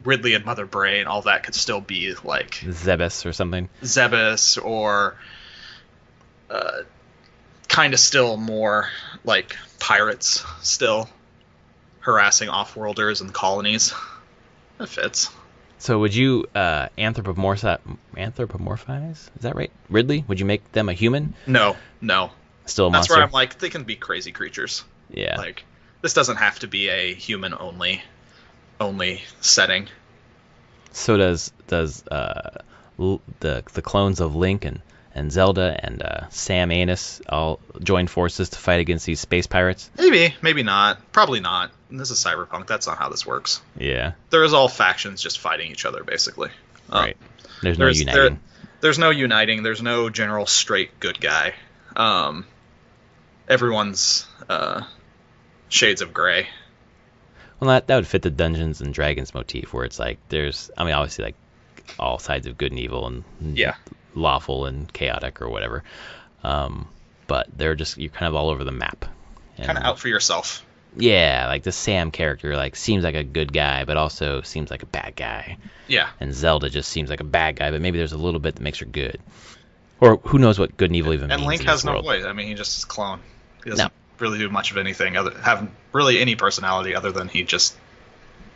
Ridley and Mother Bray and all that could still be like Zebes or something. Zebes or kind of still more like pirates still harassing off-worlders and colonies. That fits. So would you anthropomorphize? Is that right? Ridley? Would you make them a human? No. Still a That's monster? where I'm like, they can be crazy creatures. Yeah. Like, this doesn't have to be a human only setting. So does the clones of Link and Zelda and Sam Anus all join forces to fight against these space pirates? Maybe not. Probably not. This is Cyberpunk. That's not how this works. Yeah. There is all factions just fighting each other, basically. Right. There's no uniting. There's no uniting. There's no general straight good guy. Everyone's shades of gray. Well, that would fit the Dungeons and Dragons motif, where it's like obviously like all sides of good and evil and lawful and chaotic or whatever. But you're kind of all over the map. Kind of out for yourself. Yeah, like the Sam character seems like a good guy, but also seems like a bad guy. Yeah. And Zelda just seems like a bad guy, but maybe there's a little bit that makes her good. Or who knows what good and evil even means. And Link has no voice. I mean, he just is a clone. He doesn't really do much of anything, have really any personality other than he just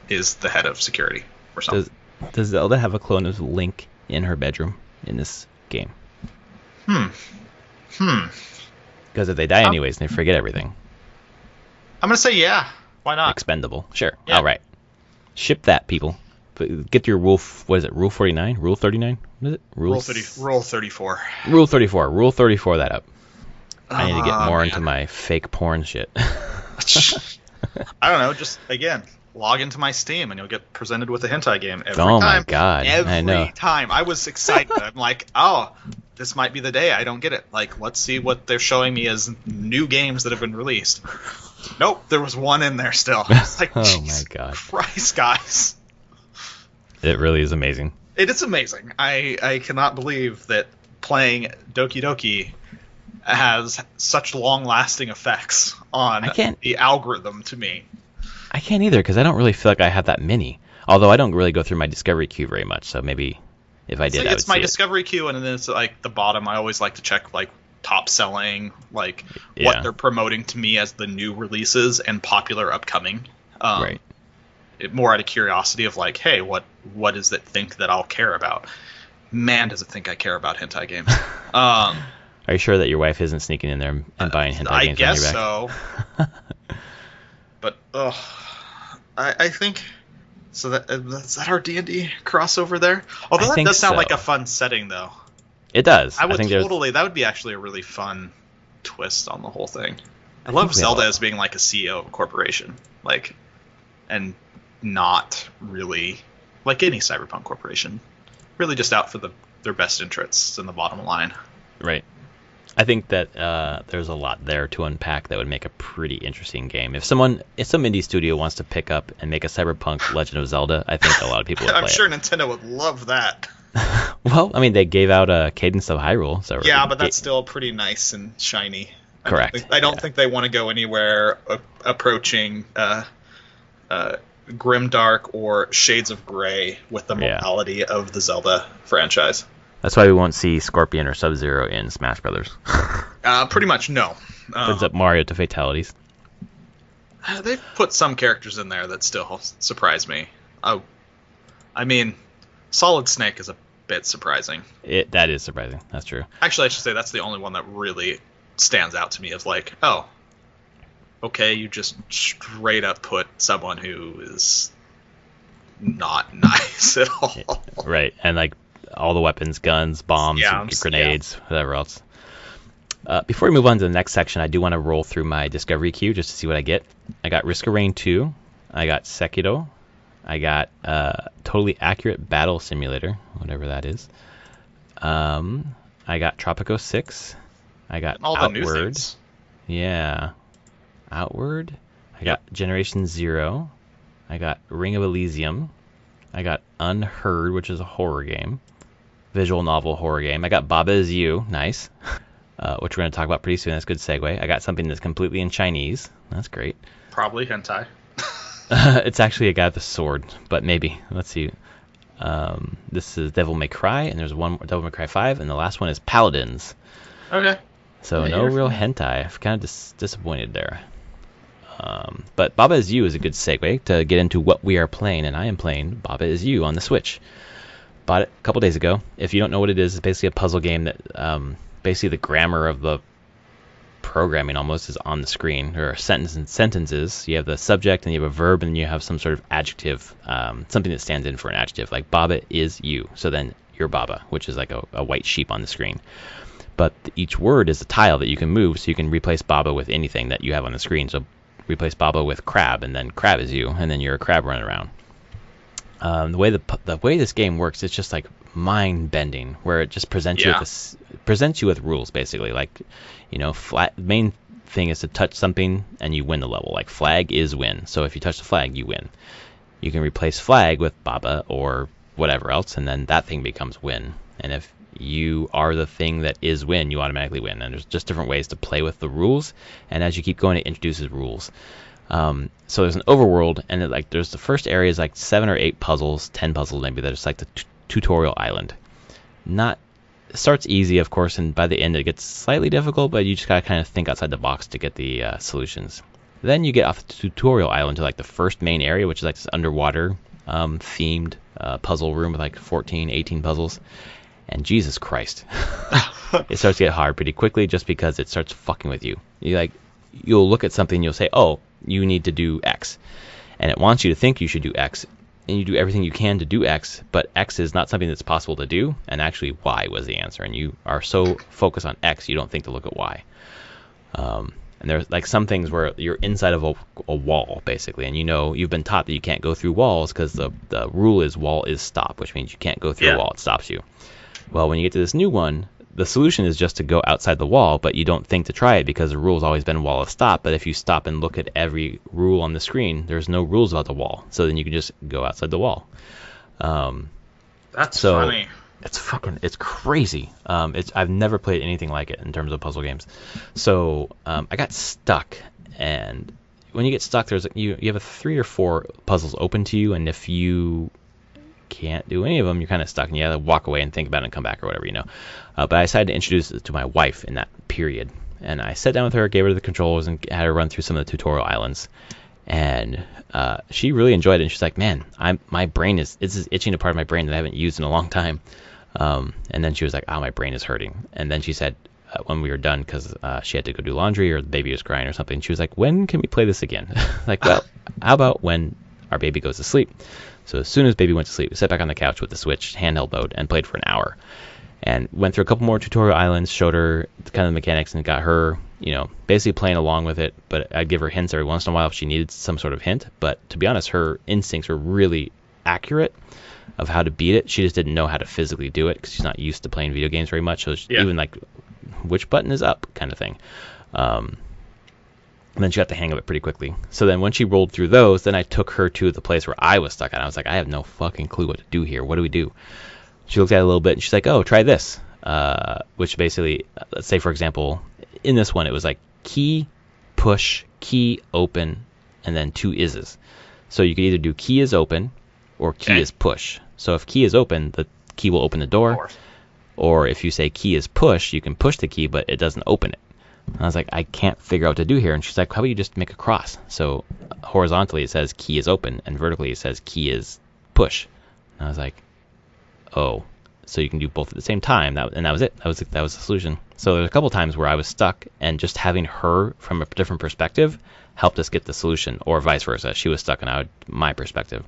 is the head of security or something. Does Zelda have a clone of Link in her bedroom in this game? Because if they die anyways and they forget everything. I'm going to say yeah. Why not? Expendable. Sure. Yeah. All right. Ship that, people. But get your rule 49? Rule 39? What is it? Rule 34. Rule 34. Rule 34 that up. I need to get more into my fake porn shit. I don't know. Just, again, log into my Steam and you'll get presented with a hentai game every time. Oh, my God. I know. Every time. I was excited. I'm like, oh, this might be the day. I don't get it. Like, let's see what they're showing me as new games that have been released. Nope, there was one in there still. It's like, oh, my God. Christ, guys. It really is amazing. It is amazing. I cannot believe that playing Doki Doki has such long-lasting effects on the algorithm to me. I can't either, because I don't really feel like I have that many. Although I don't really go through my discovery queue very much, so maybe if I did, I would it's my see discovery queue, and then it's like the bottom. I always like to check like top selling, like what they're promoting to me as the new releases and popular upcoming. Right. More out of curiosity of like, hey, what does it think that I'll care about? Man, does it think I care about hentai games? Are you sure that your wife isn't sneaking in there and buying hentai games on your back? I guess so. But I think so. Is that our D&D crossover there? Although that does sound like a fun setting, though. It does. I would that would be actually a really fun twist on the whole thing. I love Zelda as being like a CEO of a corporation, like, and not really like any cyberpunk corporation, really just out for their best interests and the bottom line. Right. I think that there's a lot there to unpack that would make a pretty interesting game. If some indie studio wants to pick up and make a cyberpunk Legend of Zelda, I think a lot of people would play I'm sure Nintendo would love that. Well, I mean, they gave out a Cadence of Hyrule, so yeah, but that's still pretty nice and shiny. Correct. I don't think they want to go anywhere approaching Grimdark or Shades of Grey with the morality of the Zelda franchise. That's why we won't see Scorpion or Sub-Zero in Smash Brothers. Pretty much, no. Brings up Mario to fatalities. They've put some characters in there that still surprise me. I mean, Solid Snake is a bit surprising. That is surprising. That's true. Actually, I should say that's the only one that really stands out to me as like, oh, okay, you just straight up put someone who is not nice at all. Right, and like all the weapons, guns, bombs, grenades, whatever else. Before we move on to the next section, I do want to roll through my discovery queue just to see what I get. I got Risk of Rain 2. I got Sekiro. I got Totally Accurate Battle Simulator, whatever that is. I got Tropico 6. I got all Outward. The new things. Yeah. Outward. I got Generation Zero. I got Ring of Elysium. I got Unheard, which is a horror game. Visual novel horror game. I got Baba Is You. Nice. Which we're going to talk about pretty soon. That's a good segue. I got something that's completely in Chinese. That's great. Probably hentai. It's actually a guy with a sword, but maybe. Let's see. This is Devil May Cry, and there's one more, Devil May Cry 5, and the last one is Paladins. Okay. So Yeah, no real hentai. I'm kind of disappointed there. But Baba Is You is a good segue to get into what we are playing, and I am playing Baba Is You on the Switch. Bought it a couple days ago. If you don't know what it is, it's basically a puzzle game that basically the grammar of the programming almost is on the screen. There are sentences. You have the subject, and you have a verb, and you have some sort of adjective, something that stands in for an adjective, like Baba is you. So then you're Baba, which is like a white sheep on the screen. But each word is a tile that you can move, so you can replace Baba with anything that you have on the screen. So replace Baba with crab, and then crab is you, and then you're a crab running around. The way this game works, it's just like mind bending, where it just presents you with rules basically. Like, main thing is to touch something and you win the level. Like flag is win, so if you touch the flag, you win. You can replace flag with Baba or whatever else, and then that thing becomes win. And if you are the thing that is win, you automatically win. And there's just different ways to play with the rules, and as you keep going, it introduces rules. So there's an overworld, and there's the first area is like 7 or 8 puzzles, 10 puzzles maybe. There's like the tutorial island. It starts easy, of course, and by the end it gets slightly difficult, but you just gotta kind of think outside the box to get the solutions. Then you get off the tutorial island to like the first main area, which is like this underwater themed puzzle room with like 14, 18 puzzles. And Jesus Christ, it starts to get hard pretty quickly just because it starts fucking with you. You'll look at something and you'll say, oh, you need to do X. And it wants you to think you should do X. And you do everything you can to do X, but X is not something that's possible to do. And actually Y was the answer. And you are so focused on X, you don't think to look at Y. And there's like some things where you're inside of a wall, basically. And you've been taught that you can't go through walls because the rule is wall is stop, which means you can't go through a wall. It stops you. Well, when you get to this new one, the solution is just to go outside the wall, but you don't think to try it because the rule's always been wall of stop. But if you stop and look at every rule on the screen, there's no rules about the wall. So then you can just go outside the wall. That's funny. It's crazy. I've never played anything like it in terms of puzzle games. So I got stuck, and when you get stuck, you have 3 or 4 puzzles open to you, and if you can't do any of them, you're kind of stuck, and you have to walk away and think about it and come back or whatever, But I decided to introduce it to my wife in that period, and I sat down with her, gave her the controls, and had her run through some of the tutorial islands, and she really enjoyed it. And she's like, "Man, my brain is itching a part of my brain that I haven't used in a long time." And then she was like, "Oh, my brain is hurting." And then she said, when we were done, because she had to go do laundry or the baby was crying or something, she was like, "When can we play this again?" Like, well, how about when our baby goes to sleep? So as soon as baby went to sleep, we sat back on the couch with the Switch handheld mode and played for an hour. And went through a couple more tutorial islands, showed her kind of the mechanics, and got her, basically playing along with it. But I'd give her hints every once in a while if she needed some sort of hint. But to be honest, her instincts were really accurate of how to beat it. She just didn't know how to physically do it because she's not used to playing video games very much. So even like, which button is up kind of thing. And then she got the hang of it pretty quickly. So then when she rolled through those, then I took her to the place where I was stuck at. I was like, I have no fucking clue what to do here. What do we do? She looked at it a little bit, and she's like, oh, try this. Which basically, let's say, for example, in this one, it was like key, push, key, open, and then 2 is's. So you could either do key is open or key is push. So if key is open, the key will open the door. Or if you say key is push, you can push the key, but it doesn't open it. And I was like, I can't figure out what to do here. And she's like, how about you just make a cross? So horizontally it says key is open, and vertically it says key is push. And I was like, oh, so you can do both at the same time. And that was it. That was the solution. So there's a couple times where I was stuck, and just having her from a different perspective helped us get the solution, or vice versa. She was stuck, and I had my perspective.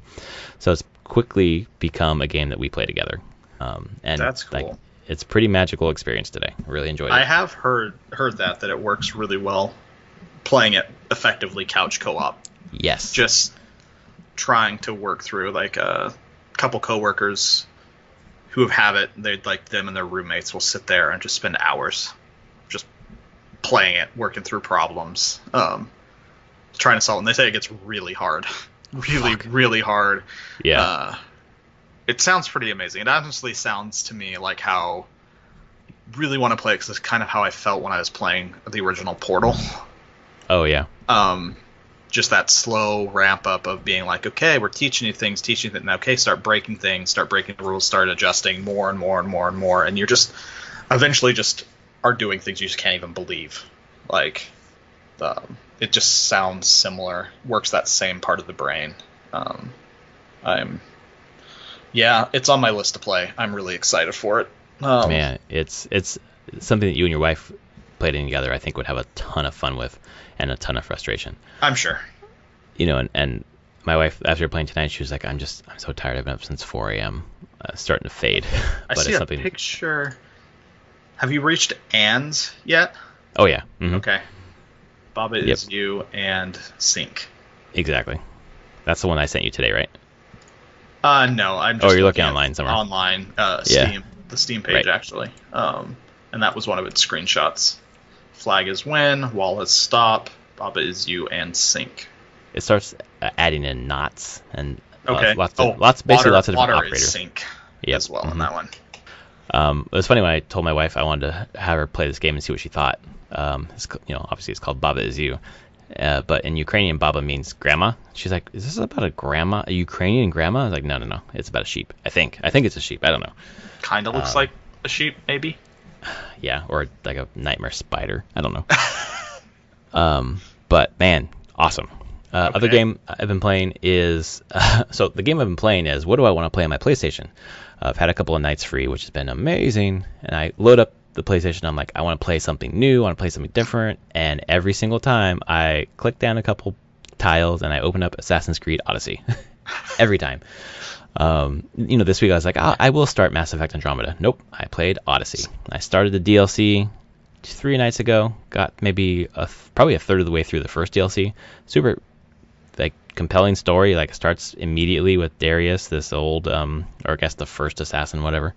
So it's quickly become a game that we play together. And that's cool. It's a pretty magical experience today. I really enjoyed it. I have heard that it works really well playing it effectively couch co-op. Yes. Just trying to work through, like, a couple coworkers who have it, them and their roommates will sit there and just spend hours just playing it, working through problems, trying to solve it. And they say it gets really hard. really, really hard. Yeah. It sounds pretty amazing. It honestly sounds to me like how I really want to play it, because it's kind of how I felt when I was playing the original Portal. Oh yeah. Just that slow ramp up of being like, okay, we're teaching you things, now, okay, start breaking things, start breaking the rules, start adjusting more and more and more and more, and you're just eventually just are doing things you just can't even believe. Like, it just sounds similar, works that same part of the brain. It's on my list to play. I'm really excited for it. Man, it's something that you and your wife playing together, I think, would have a ton of fun with and a ton of frustration. I'm sure. And my wife, after playing tonight, she was like, I'm so tired. I've been up since 4 a.m. Starting to fade. I see a picture. Have you reached Anne's yet? Oh, yeah. Mm-hmm. Okay. Baba is you and Sync. Exactly. That's the one I sent you today, right? No, I'm just. Oh, you're looking online somewhere. Online, Steam, the Steam page, right. Actually. And that was one of its screenshots. Flag is win, wall is stop, Baba is you, and Sync. It starts adding in knots and lots of different water operators. Is Sync as well on that one. It was funny when I told my wife I wanted to have her play this game and see what she thought. Obviously it's called Baba is you, but in Ukrainian, Baba means grandma. She's like, "Is this about a Ukrainian grandma?" I was like, "No, it's about a sheep. I think it's a sheep. I don't know." Kind of looks like a sheep, maybe. Yeah, or like a nightmare spider. I don't know. But man, awesome. Other game I've been playing is so the game I've been playing is what do I want to play on my PlayStation? I've had a couple of nights free, which has been amazing, and I load up the PlayStation. I'm like, I want to play something new, I want to play something different, and every single time I click down a couple tiles and I open up Assassin's Creed Odyssey. Every time. This week I was like, I will start Mass Effect Andromeda. Nope, I played Odyssey. I started the DLC 3 nights ago, got maybe probably a third of the way through the first DLC. Super compelling story. It starts immediately with Darius, this old or I guess the first assassin, whatever.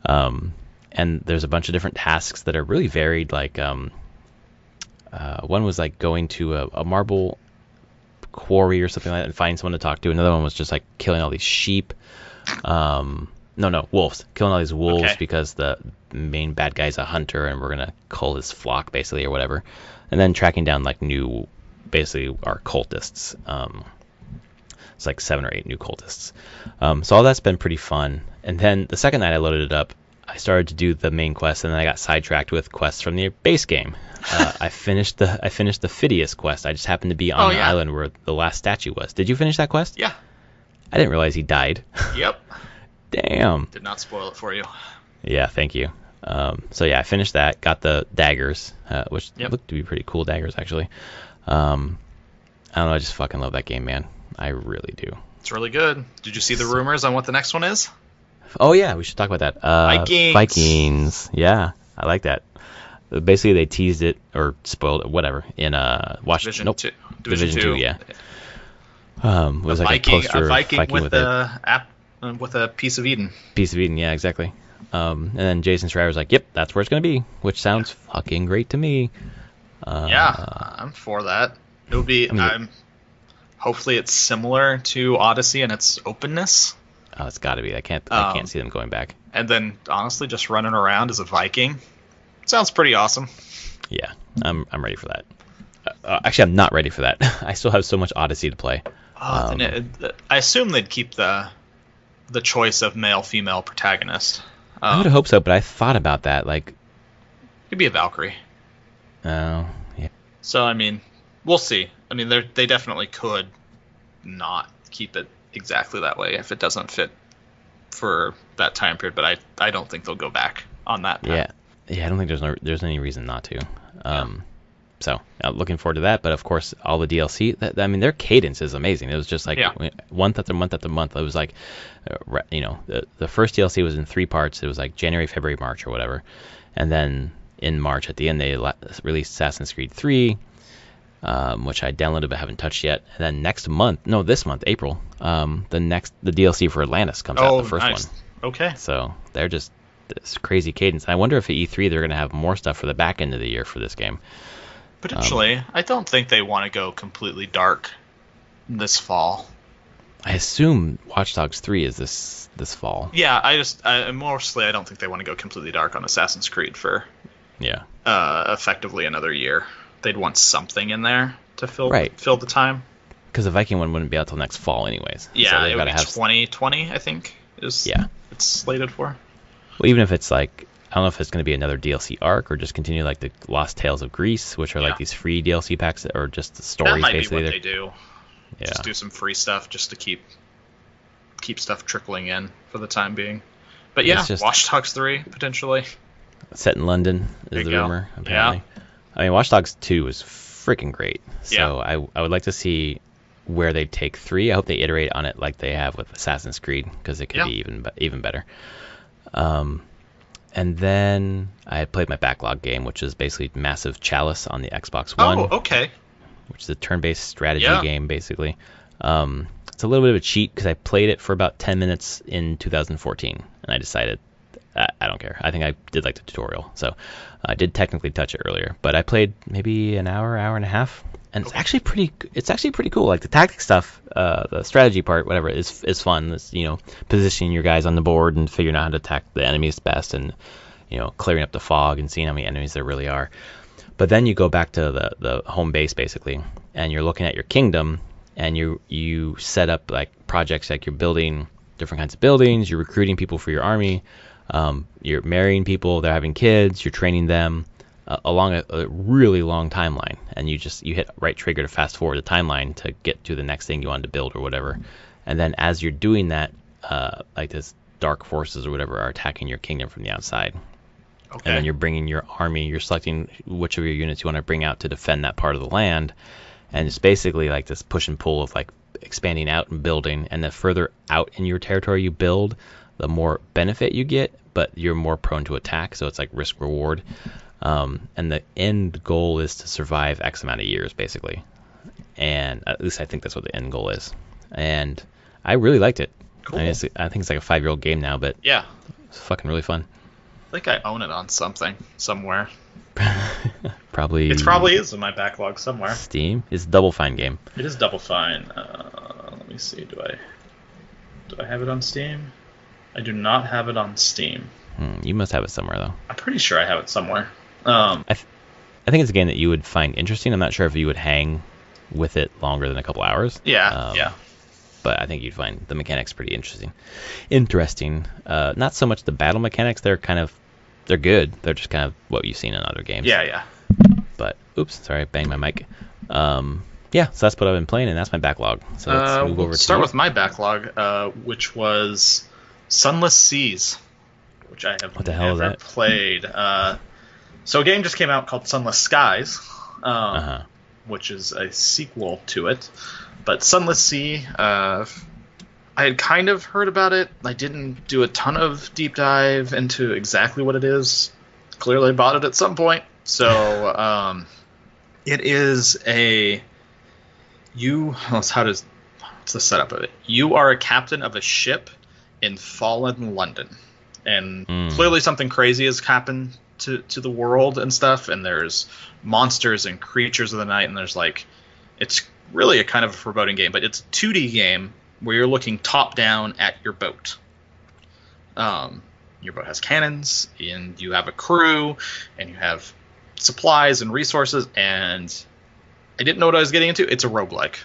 And there's a bunch of different tasks that are really varied. One was going to a marble quarry or something like that and finding someone to talk to. Another one was just killing all these sheep. Wolves. Killing all these wolves because the main bad guy's a hunter and we're gonna cull his flock basically or whatever. And then tracking down new, basically our cultists. It's 7 or 8 new cultists. So all that's been pretty fun. And then the second night I loaded it up, I started to do the main quest, and then I got sidetracked with quests from the base game. I finished the Phidias quest. I just happened to be on the island where the last statue was. Did you finish that quest? Yeah. I didn't realize he died. Yep. Damn. Did not spoil it for you. Yeah, thank you. I finished that. Got the daggers, which looked to be pretty cool daggers actually. I don't know. I just fucking love that game, man. I really do. It's really good. Did you see the rumors on what the next one is? Oh yeah, we should talk about that. Vikings. Yeah, I like that. Basically, they teased it or spoiled it, whatever, in Washington. Division 2. Yeah. It was a poster a Viking with a with a piece of Eden. Piece of Eden, yeah, exactly. And then Jason Schreier was like, "Yep, that's where it's gonna be," which sounds fucking great to me. I'm for that. It would be. Hopefully, it's similar to Odyssey in its openness. Oh, it's got to be. I can't see them going back. And then, honestly, just running around as a Viking sounds pretty awesome. Yeah, I'm ready for that. Actually, I'm not ready for that. I still have so much Odyssey to play. I assume they'd keep the choice of male-female protagonist. I would hope so, but I thought about that. Could be a Valkyrie. Oh, yeah. So, we'll see. They definitely could not keep it exactly that way if it doesn't fit for that time period, but I don't think they'll go back on that path. Yeah, I don't think there's any reason not to. So looking forward to that, but of course all the DLC, their cadence is amazing. It was just month after month after month. It was the first DLC was in 3 parts. It was January, February, March or whatever, and then in March at the end they released Assassin's Creed 3, which I downloaded but haven't touched yet. And then this month, April, the DLC for Atlantis comes out, the first one. Okay. So they're just this crazy cadence. And I wonder if at E3 they're going to have more stuff for the back end of the year for this game. Potentially. I don't think they want to go completely dark this fall. I assume Watch Dogs 3 is this fall. Yeah, mostly I don't think they want to go completely dark on Assassin's Creed for Yeah. Effectively another year. They'd want something in there to fill the time. Because the Viking one wouldn't be out till next fall anyways. Yeah, so it would be 2020, I think, it's slated for. Well, even if it's like, I don't know if it's going to be another DLC arc or just continue like the Lost Tales of Greece, which are like these free DLC packs that are just the stories that might basically. Be what they do. Yeah. Just do some free stuff just to keep stuff trickling in for the time being. But yeah, Watch Dogs 3 potentially. Set in London is the rumor, apparently. Yeah. I mean, Watch Dogs 2 is freaking great. So I would like to see where they take 3. I hope they iterate on it like they have with Assassin's Creed, because it could be even better. And then I played my backlog game, which is basically Massive Chalice on the Xbox One. Oh, okay. Which is a turn-based strategy game, basically. It's a little bit of a cheat because I played it for about 10 minutes in 2014, and I decided I don't care. I think I did like the tutorial, so I did technically touch it earlier. But I played maybe an hour and a half, and it's actually pretty cool. Like the tactic stuff, the strategy part, whatever, is fun. It's, positioning your guys on the board and figuring out how to attack the enemies best, and clearing up the fog and seeing how many enemies there really are. But then you go back to the home base basically, and you're looking at your kingdom, and you set up like projects, like you're building different kinds of buildings, you're recruiting people for your army, you're marrying people, they're having kids, you're training them along a really long timeline, and you hit right trigger to fast forward the timeline to get to the next thing you wanted to build or whatever. And then as you're doing that, like this dark forces or whatever are attacking your kingdom from the outside. Okay. And then you're bringing your army, you're selecting which of your units you want to bring out to defend that part of the land. And it's basically like this push and pull of like expanding out and building. And the further out in your territory you build, the more benefit you get, but you're more prone to attack. So it's like risk reward. And the end goal is to survive X amount of years, basically. And at least I think that's what the end goal is. And I really liked it. Cool. I think it's like a 5-year-old game now, but it's fucking really fun. I think I own it on somewhere. Probably. It probably is in my backlog somewhere. Steam. It's a Double Fine game. It is Double Fine. Let me see. Do I have it on Steam? I do not have it on Steam. You must have it somewhere though. I'm pretty sure I have it somewhere. I think it's a game that you would find interesting. I'm not sure if you would hang with it longer than a couple hours. Yeah. But I think you'd find the mechanics pretty interesting. Not so much the battle mechanics. They're good. They're just kind of what you've seen in other games. Yeah. But oops, sorry, I banged my mic. So that's what I've been playing, and that's my backlog. So let's move over to start with my backlog, which was Sunless Seas, which I have never played. So a game just came out called Sunless Skies, which is a sequel to it. But Sunless Sea, I had kind of heard about it. I didn't do a ton of deep dive into exactly what it is. Clearly bought it at some point. So it is what's the setup of it? You are a captain of a ship in fallen London. And clearly something crazy has happened to the world and stuff. And there's monsters and creatures of the night. And there's it's really a kind of a foreboding game, but it's a 2D game where you're looking top down at your boat. Your boat has cannons, and you have a crew, and you have supplies and resources, and I didn't know what I was getting into. It's a roguelike.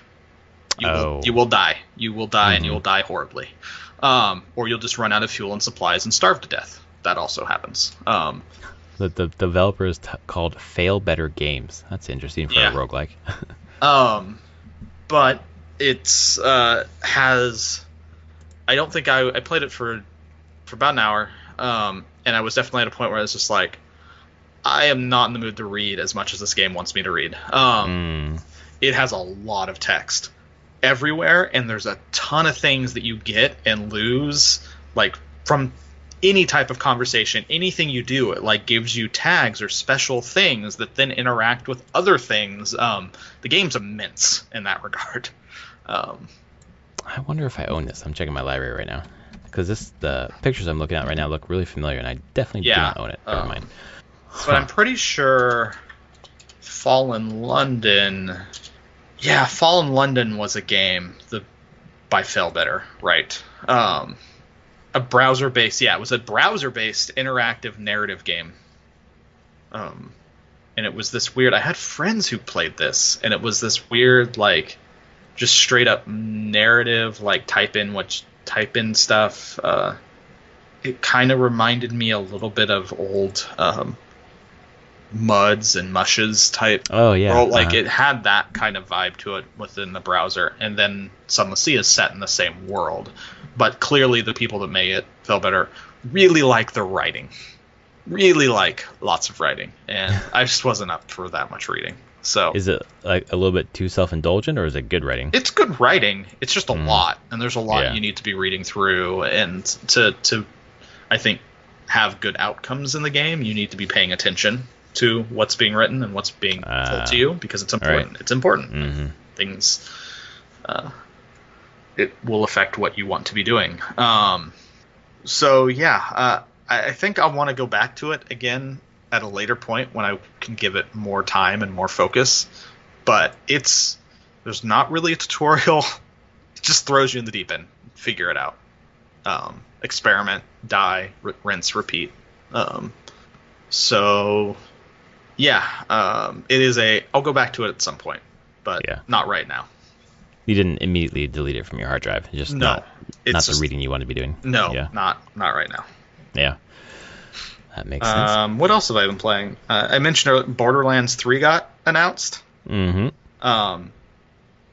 You will die. You will die, and you will die horribly. Or you'll just run out of fuel and supplies and starve to death. That also happens. The developer is called Fail Better Games. That's interesting for a roguelike. But it's has. I don't think I played it for about an hour, and I was definitely at a point where I was just like, I am not in the mood to read as much as this game wants me to read. It has a lot of text everywhere, and there's a ton of things that you get and lose, like from any type of conversation. Anything you do, it gives you tags or special things that then interact with other things. The game's immense in that regard. I wonder if I own this. I'm checking my library right now, because the pictures I'm looking at right now look really familiar, and I definitely do not own it. Never mind. But I'm pretty sure Fallen London was a game. by Fellbetter, right? A browser-based, it was a browser-based interactive narrative game. And it was this weird. I had friends who played this, and it was this weird, like, just straight up narrative, like type in stuff. It kind of reminded me a little bit of old Muds and Mushes type. Oh yeah, world. Like it had that kind of vibe to it within the browser. And then Sunless Sea is set in the same world, but clearly the people that made it, Fellbetter, really like the writing. Really like lots of writing, and I just wasn't up for that much reading. So is it like a little bit too self-indulgent, or is it good writing? It's good writing. It's just a lot, and there's a lot you need to be reading through, and to I think have good outcomes in the game, you need to be paying attention to what's being written and what's being told to you, because it's important. Right. It's important. Mm-hmm. Things it will affect what you want to be doing. I think I want to go back to it again at a later point when I can give it more time and more focus. But there's not really a tutorial. It just throws you in the deep end. Figure it out. Experiment, die, rinse, repeat. It is I'll go back to it at some point, but not right now. You didn't immediately delete it from your hard drive. It's not the reading you want to be doing. No, not right now. Yeah, that makes sense. What else have I been playing? I mentioned Borderlands 3 got announced. Mm-hmm.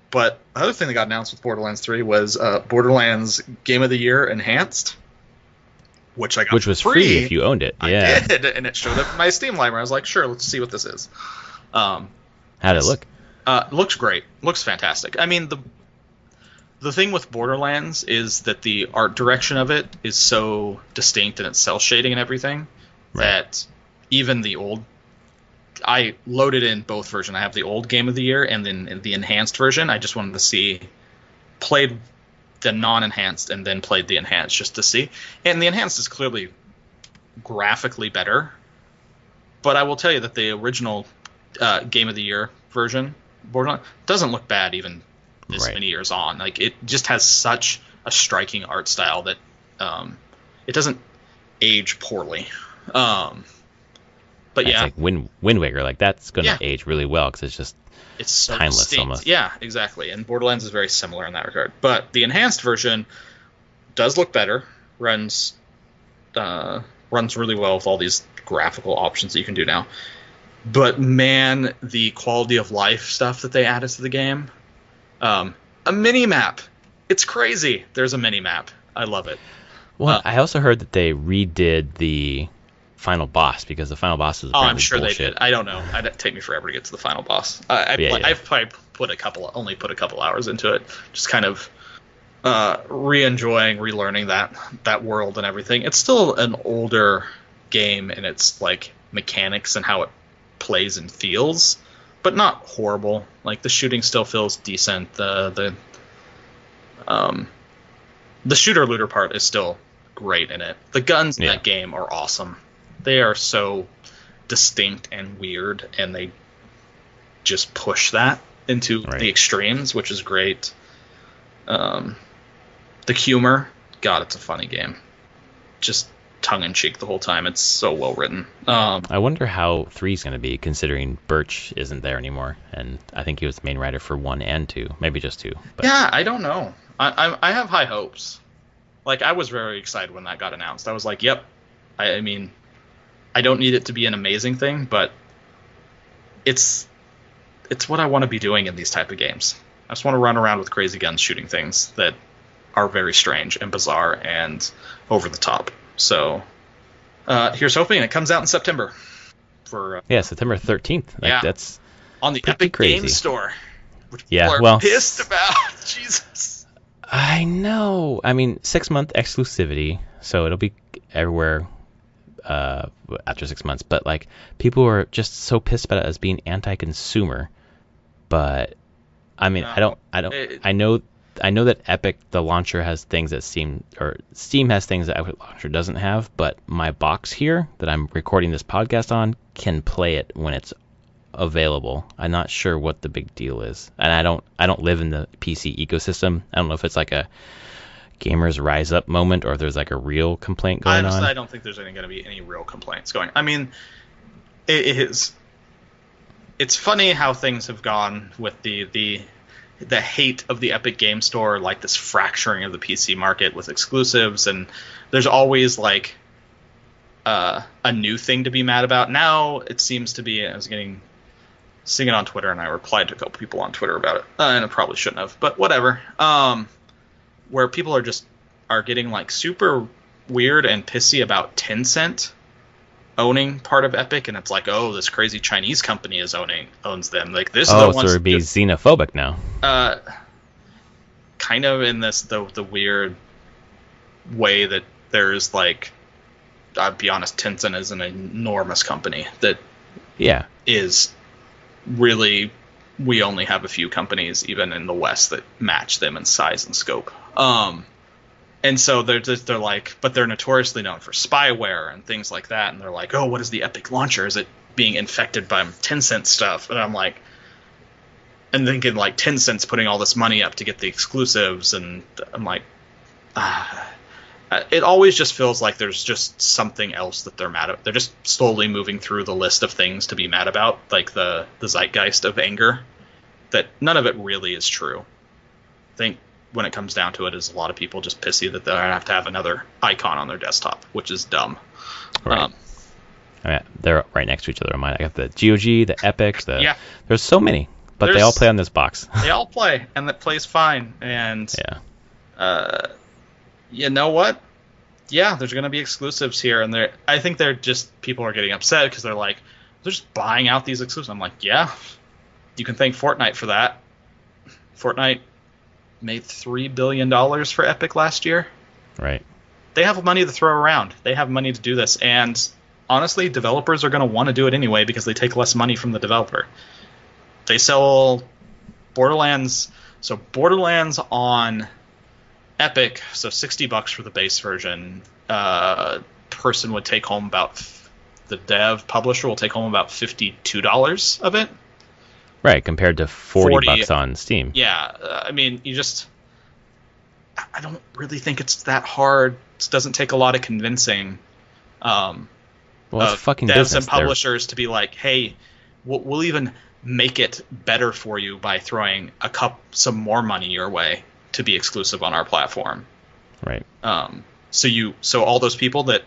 But the other thing that got announced with Borderlands 3 was Borderlands Game of the Year Enhanced, which I got was free if you owned it. Yeah, I did, and it showed up in my Steam library. I was like, sure, let's see what this is. How'd it look? Looks great. Looks fantastic. I mean, the thing with Borderlands is that the art direction of it is so distinct in its cell shading and everything that even the old... I loaded in both versions. I have the old Game of the Year and then the enhanced version. I just wanted to see... Played the non-enhanced and then played the enhanced just to see. And the enhanced is clearly graphically better. But I will tell you that the original Game of the Year version, Borderlands, doesn't look bad even this many years on. Like, it just has such a striking art style that it doesn't age poorly. But that's like Wind Waker, like that's going to age really well because it's so timeless distinct. Almost. Yeah, exactly. And Borderlands is very similar in that regard. But the enhanced version does look better, runs really well with all these graphical options that you can do now. But man, the quality of life stuff that they added to the game. A mini map. It's crazy. There's a mini map. I love it. Well, I also heard that they redid the final boss because the final boss is apparently I'm sure bullshit. They did. I don't know. It'd take me forever to get to the final boss. I've probably put a couple hours into it, just kind of re-enjoying, relearning that world and everything. It's still an older game in its like mechanics and how it plays and feels, but not horrible. Like the shooting still feels decent. The shooter looter part is still great in it. The guns in that game are awesome. They are so distinct and weird, and they just push that into the extremes, which is great. The humor, God, it's a funny game. Just tongue-in-cheek the whole time. It's so well written. I wonder how 3's going to be, considering Birch isn't there anymore, and I think he was the main writer for 1 and 2, maybe just 2. But. Yeah, I don't know. I have high hopes. Like, I was very excited when that got announced. I was like, yep. I mean, I don't need it to be an amazing thing, but it's what I want to be doing in these type of games. I just want to run around with crazy guns shooting things that are very strange and bizarre and over the top. So here's hoping it comes out in September. September 13th. That's on the Epic Games Store, which people are pissed about. Jesus. I know. I mean, 6-month exclusivity, so it'll be everywhere after 6 months. But like, people are just so pissed about it as being anti-consumer. But I mean, I know that Epic, the launcher, has things that Steam has things that Epic launcher doesn't have. But my box here that I'm recording this podcast on can play it when it's available. I'm not sure what the big deal is, and I don't live in the PC ecosystem. I don't know if it's like a gamers rise up moment or if there's like a real complaint going on. I don't think there's going to be any real complaints going. I mean, it is. It's funny how things have gone with the hate of the Epic Game Store, like this fracturing of the PC market with exclusives, and there's always like a new thing to be mad about. Now it seems to be, I was seeing it on Twitter, and I replied to a couple people on Twitter about it, and I probably shouldn't have, but whatever. Where people are getting like super weird and pissy about Tencent owning part of Epic, and it's like, oh, this crazy Chinese company owns them. Like this. Oh, so it'd be xenophobic now. Kind of in the weird way that there's like, I'll be honest, Tencent is an enormous company that is really, we only have a few companies even in the West that match them in size and scope. And so they're like, but they're notoriously known for spyware and things like that. And they're like, oh, what is the Epic launcher? Is it being infected by Tencent stuff? And I'm like, and thinking like Tencent's putting all this money up to get the exclusives. And I'm like, it always just feels like there's just something else that they're mad at. They're just slowly moving through the list of things to be mad about, like the zeitgeist of anger, that none of it really is true. I think when it comes down to it, is a lot of people just pissy that they have to have another icon on their desktop, which is dumb. Right. I mean, they're right next to each other. I got the GOG, the Epic, there's so many, but they all play on this box. They all play, and it plays fine. And you know what? Yeah, there's going to be exclusives here, and I think people are getting upset because they're like, they're just buying out these exclusives. I'm like, yeah, you can thank Fortnite for that. Fortnite made $3 billion for Epic last year. Right. They have money to throw around. They have money to do this, and honestly, developers are going to want to do it anyway because they take less money from the developer. They sell Borderlands. So Borderlands on Epic, so $60 for the base version. Person would take home the publisher will take home about $52 of it. Right, compared to $40 on Steam. Yeah, I mean, I don't really think it's that hard. It doesn't take a lot of convincing. It's fucking devs business. And publishers to be like, hey, we'll even make it better for you by throwing some more money your way to be exclusive on our platform. Right. So all those people that,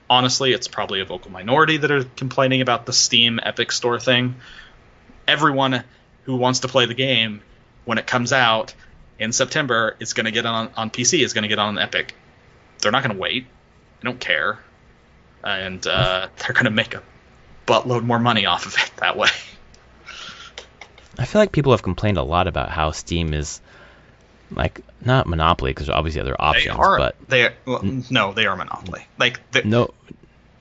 honestly, it's probably a vocal minority that are complaining about the Steam Epic Store thing. Everyone who wants to play the game when it comes out in September is going to get on PC, is going to get on Epic. They're not going to wait. They don't care. And they're going to make a buttload more money off of it that way. I feel like people have complained a lot about how Steam is, like, not monopoly, because obviously other options. They are monopoly. Like, no.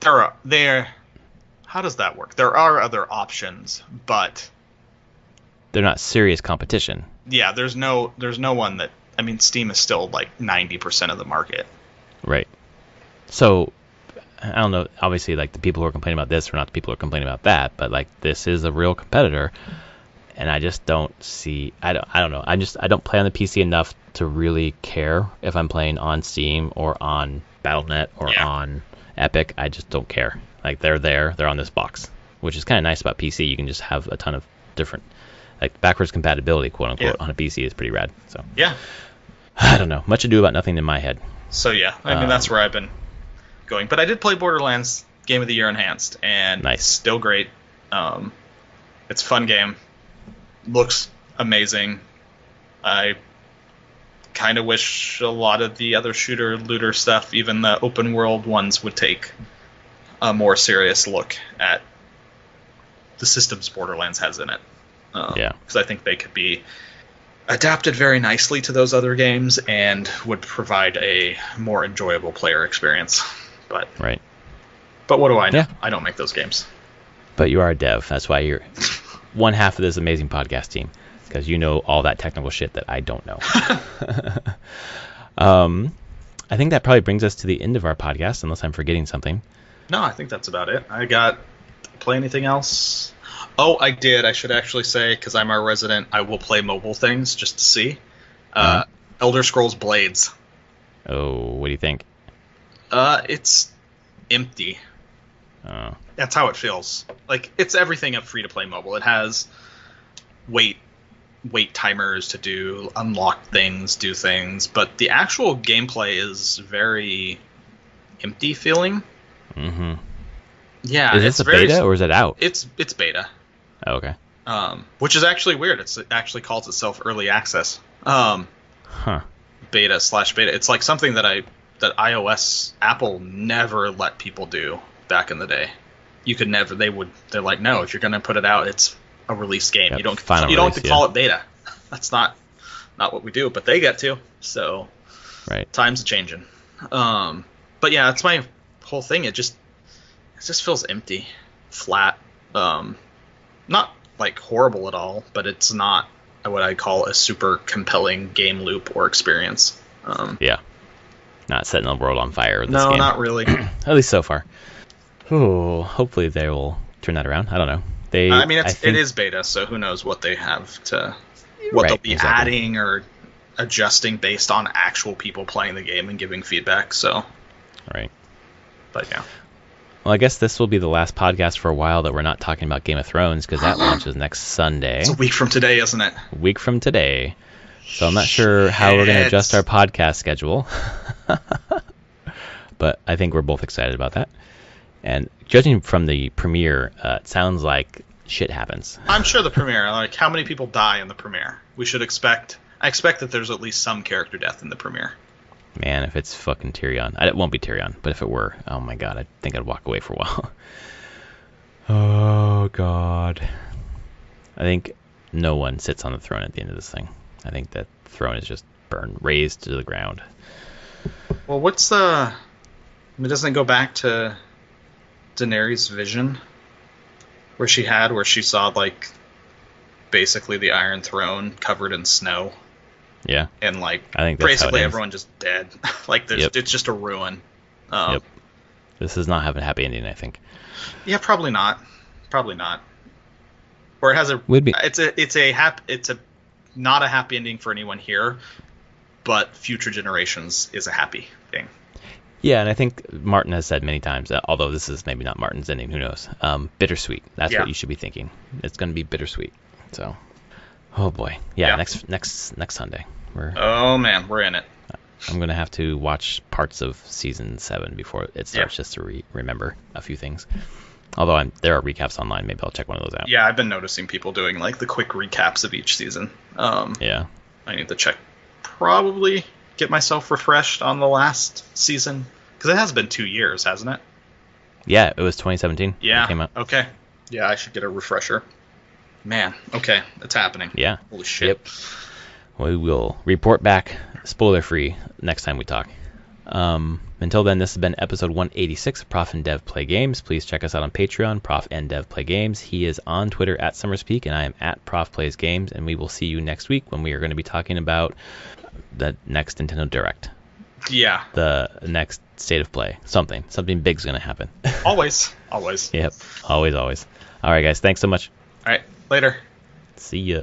How does that work? There are other options, but they're not serious competition. Yeah, there's no one that, I mean, Steam is still like 90% of the market. Right. So, I don't know, obviously, like, the people who are complaining about this are not the people who are complaining about that, but, like, this is a real competitor, and I just don't see, I don't know, I don't play on the PC enough to really care if I'm playing on Steam or on Battle.net or on Epic. I just don't care. Like, they're on this box, which is kind of nice about PC. You can just have a ton of different, like, backwards compatibility, quote unquote, on a PC is pretty rad. So yeah, I don't know, much ado about nothing in my head. So yeah, I mean, that's where I've been going. But I did play Borderlands Game of the Year Enhanced, and nice. Still great. It's a fun game, looks amazing. I kind of wish a lot of the other shooter looter stuff, even the open world ones, would take a more serious look at the systems Borderlands has in it. Because I think they could be adapted very nicely to those other games and would provide a more enjoyable player experience. But what do I know? Yeah. I don't make those games. But you are a dev. That's why you're one half of this amazing podcast team, because you know all that technical shit that I don't know. I think that probably brings us to the end of our podcast, unless I'm forgetting something. No, I think that's about it. Play anything else? Oh, I did. I should actually say, because I'm our resident, I will play mobile things just to see. Uh-huh. Elder Scrolls Blades. Oh, what do you think? It's empty. Oh. That's how it feels. Like, it's everything of free-to-play mobile. It has wait timers to do, unlock things, do things, but the actual gameplay is very empty feeling. Mm-hmm. Yeah, Is this a beta or is it out? It's beta. Oh, okay. Which is actually weird. It actually calls itself early access. Huh. Beta/beta. It's like something that iOS Apple never let people do back in the day. You could never. They're like, no, if you're gonna put it out, it's a release game. Yep, You don't release, have to call it beta. That's not what we do, but they get to. So right. Times are changing. But yeah, that's my whole thing. It just feels empty, flat. Not like horrible at all, but it's not what I call a super compelling game loop or experience. Yeah. Not setting the world on fire. No, game. not really. At least so far. Oh, hopefully they will turn that around. I don't know. It is beta, so who knows what they have to, what they'll be adding or adjusting based on actual people playing the game and giving feedback. So, right. But yeah. Well, I guess this will be the last podcast for a while that we're not talking about Game of Thrones because that launches next Sunday. It's a week from today, isn't it? A week from today. So I'm not sure how we're going to adjust our podcast schedule. But I think we're both excited about that. And judging from the premiere, it sounds like shit happens. I'm sure the premiere, like how many people die in the premiere? I expect that there's at least some character death in the premiere. Man, if it's fucking Tyrion. It won't be Tyrion, but if it were, oh my god, I think I'd walk away for a while. Oh god. I think no one sits on the throne at the end of this thing. I think that throne is just razed to the ground. Well, doesn't it go back to Daenerys' vision? Where she saw, like, basically the Iron Throne covered in snow. Yeah. And, like, I think that's basically how it everyone just dead. Like, It's just a ruin. Yep. This does not have a happy ending, I think. Yeah, probably not. Probably not. Or it has a... Would be. It's not a happy ending for anyone here, but future generations is a happy thing. Yeah, and I think Martin has said many times, although this is maybe not Martin's ending, who knows? Bittersweet. That's what you should be thinking. It's going to be bittersweet. So, oh boy, yeah. Next Sunday. Oh man, we're in it. I'm going to have to watch parts of season 7 before it starts just to remember a few things. Although there are recaps online, maybe I'll check one of those out. Yeah, I've been noticing people doing like the quick recaps of each season. Yeah. I need to check. Probably get myself refreshed on the last season because it has been 2 years, hasn't it? Yeah, it was 2017. Yeah. It came out. Okay. Yeah, I should get a refresher. Man, okay, it's happening. Yeah. Holy shit. Yep. We will report back spoiler-free next time we talk. Until then, this has been episode 186 of Prof and Dev Play Games. Please check us out on Patreon, Prof and Dev Play Games. He is on Twitter at SummersPeak, and I am at Prof Plays Games. And we will see you next week when we are going to be talking about the next Nintendo Direct. Yeah. The next State of Play. Something big's going to happen. Always. Yep. Always. All right, guys. Thanks so much. All right. Later. See ya.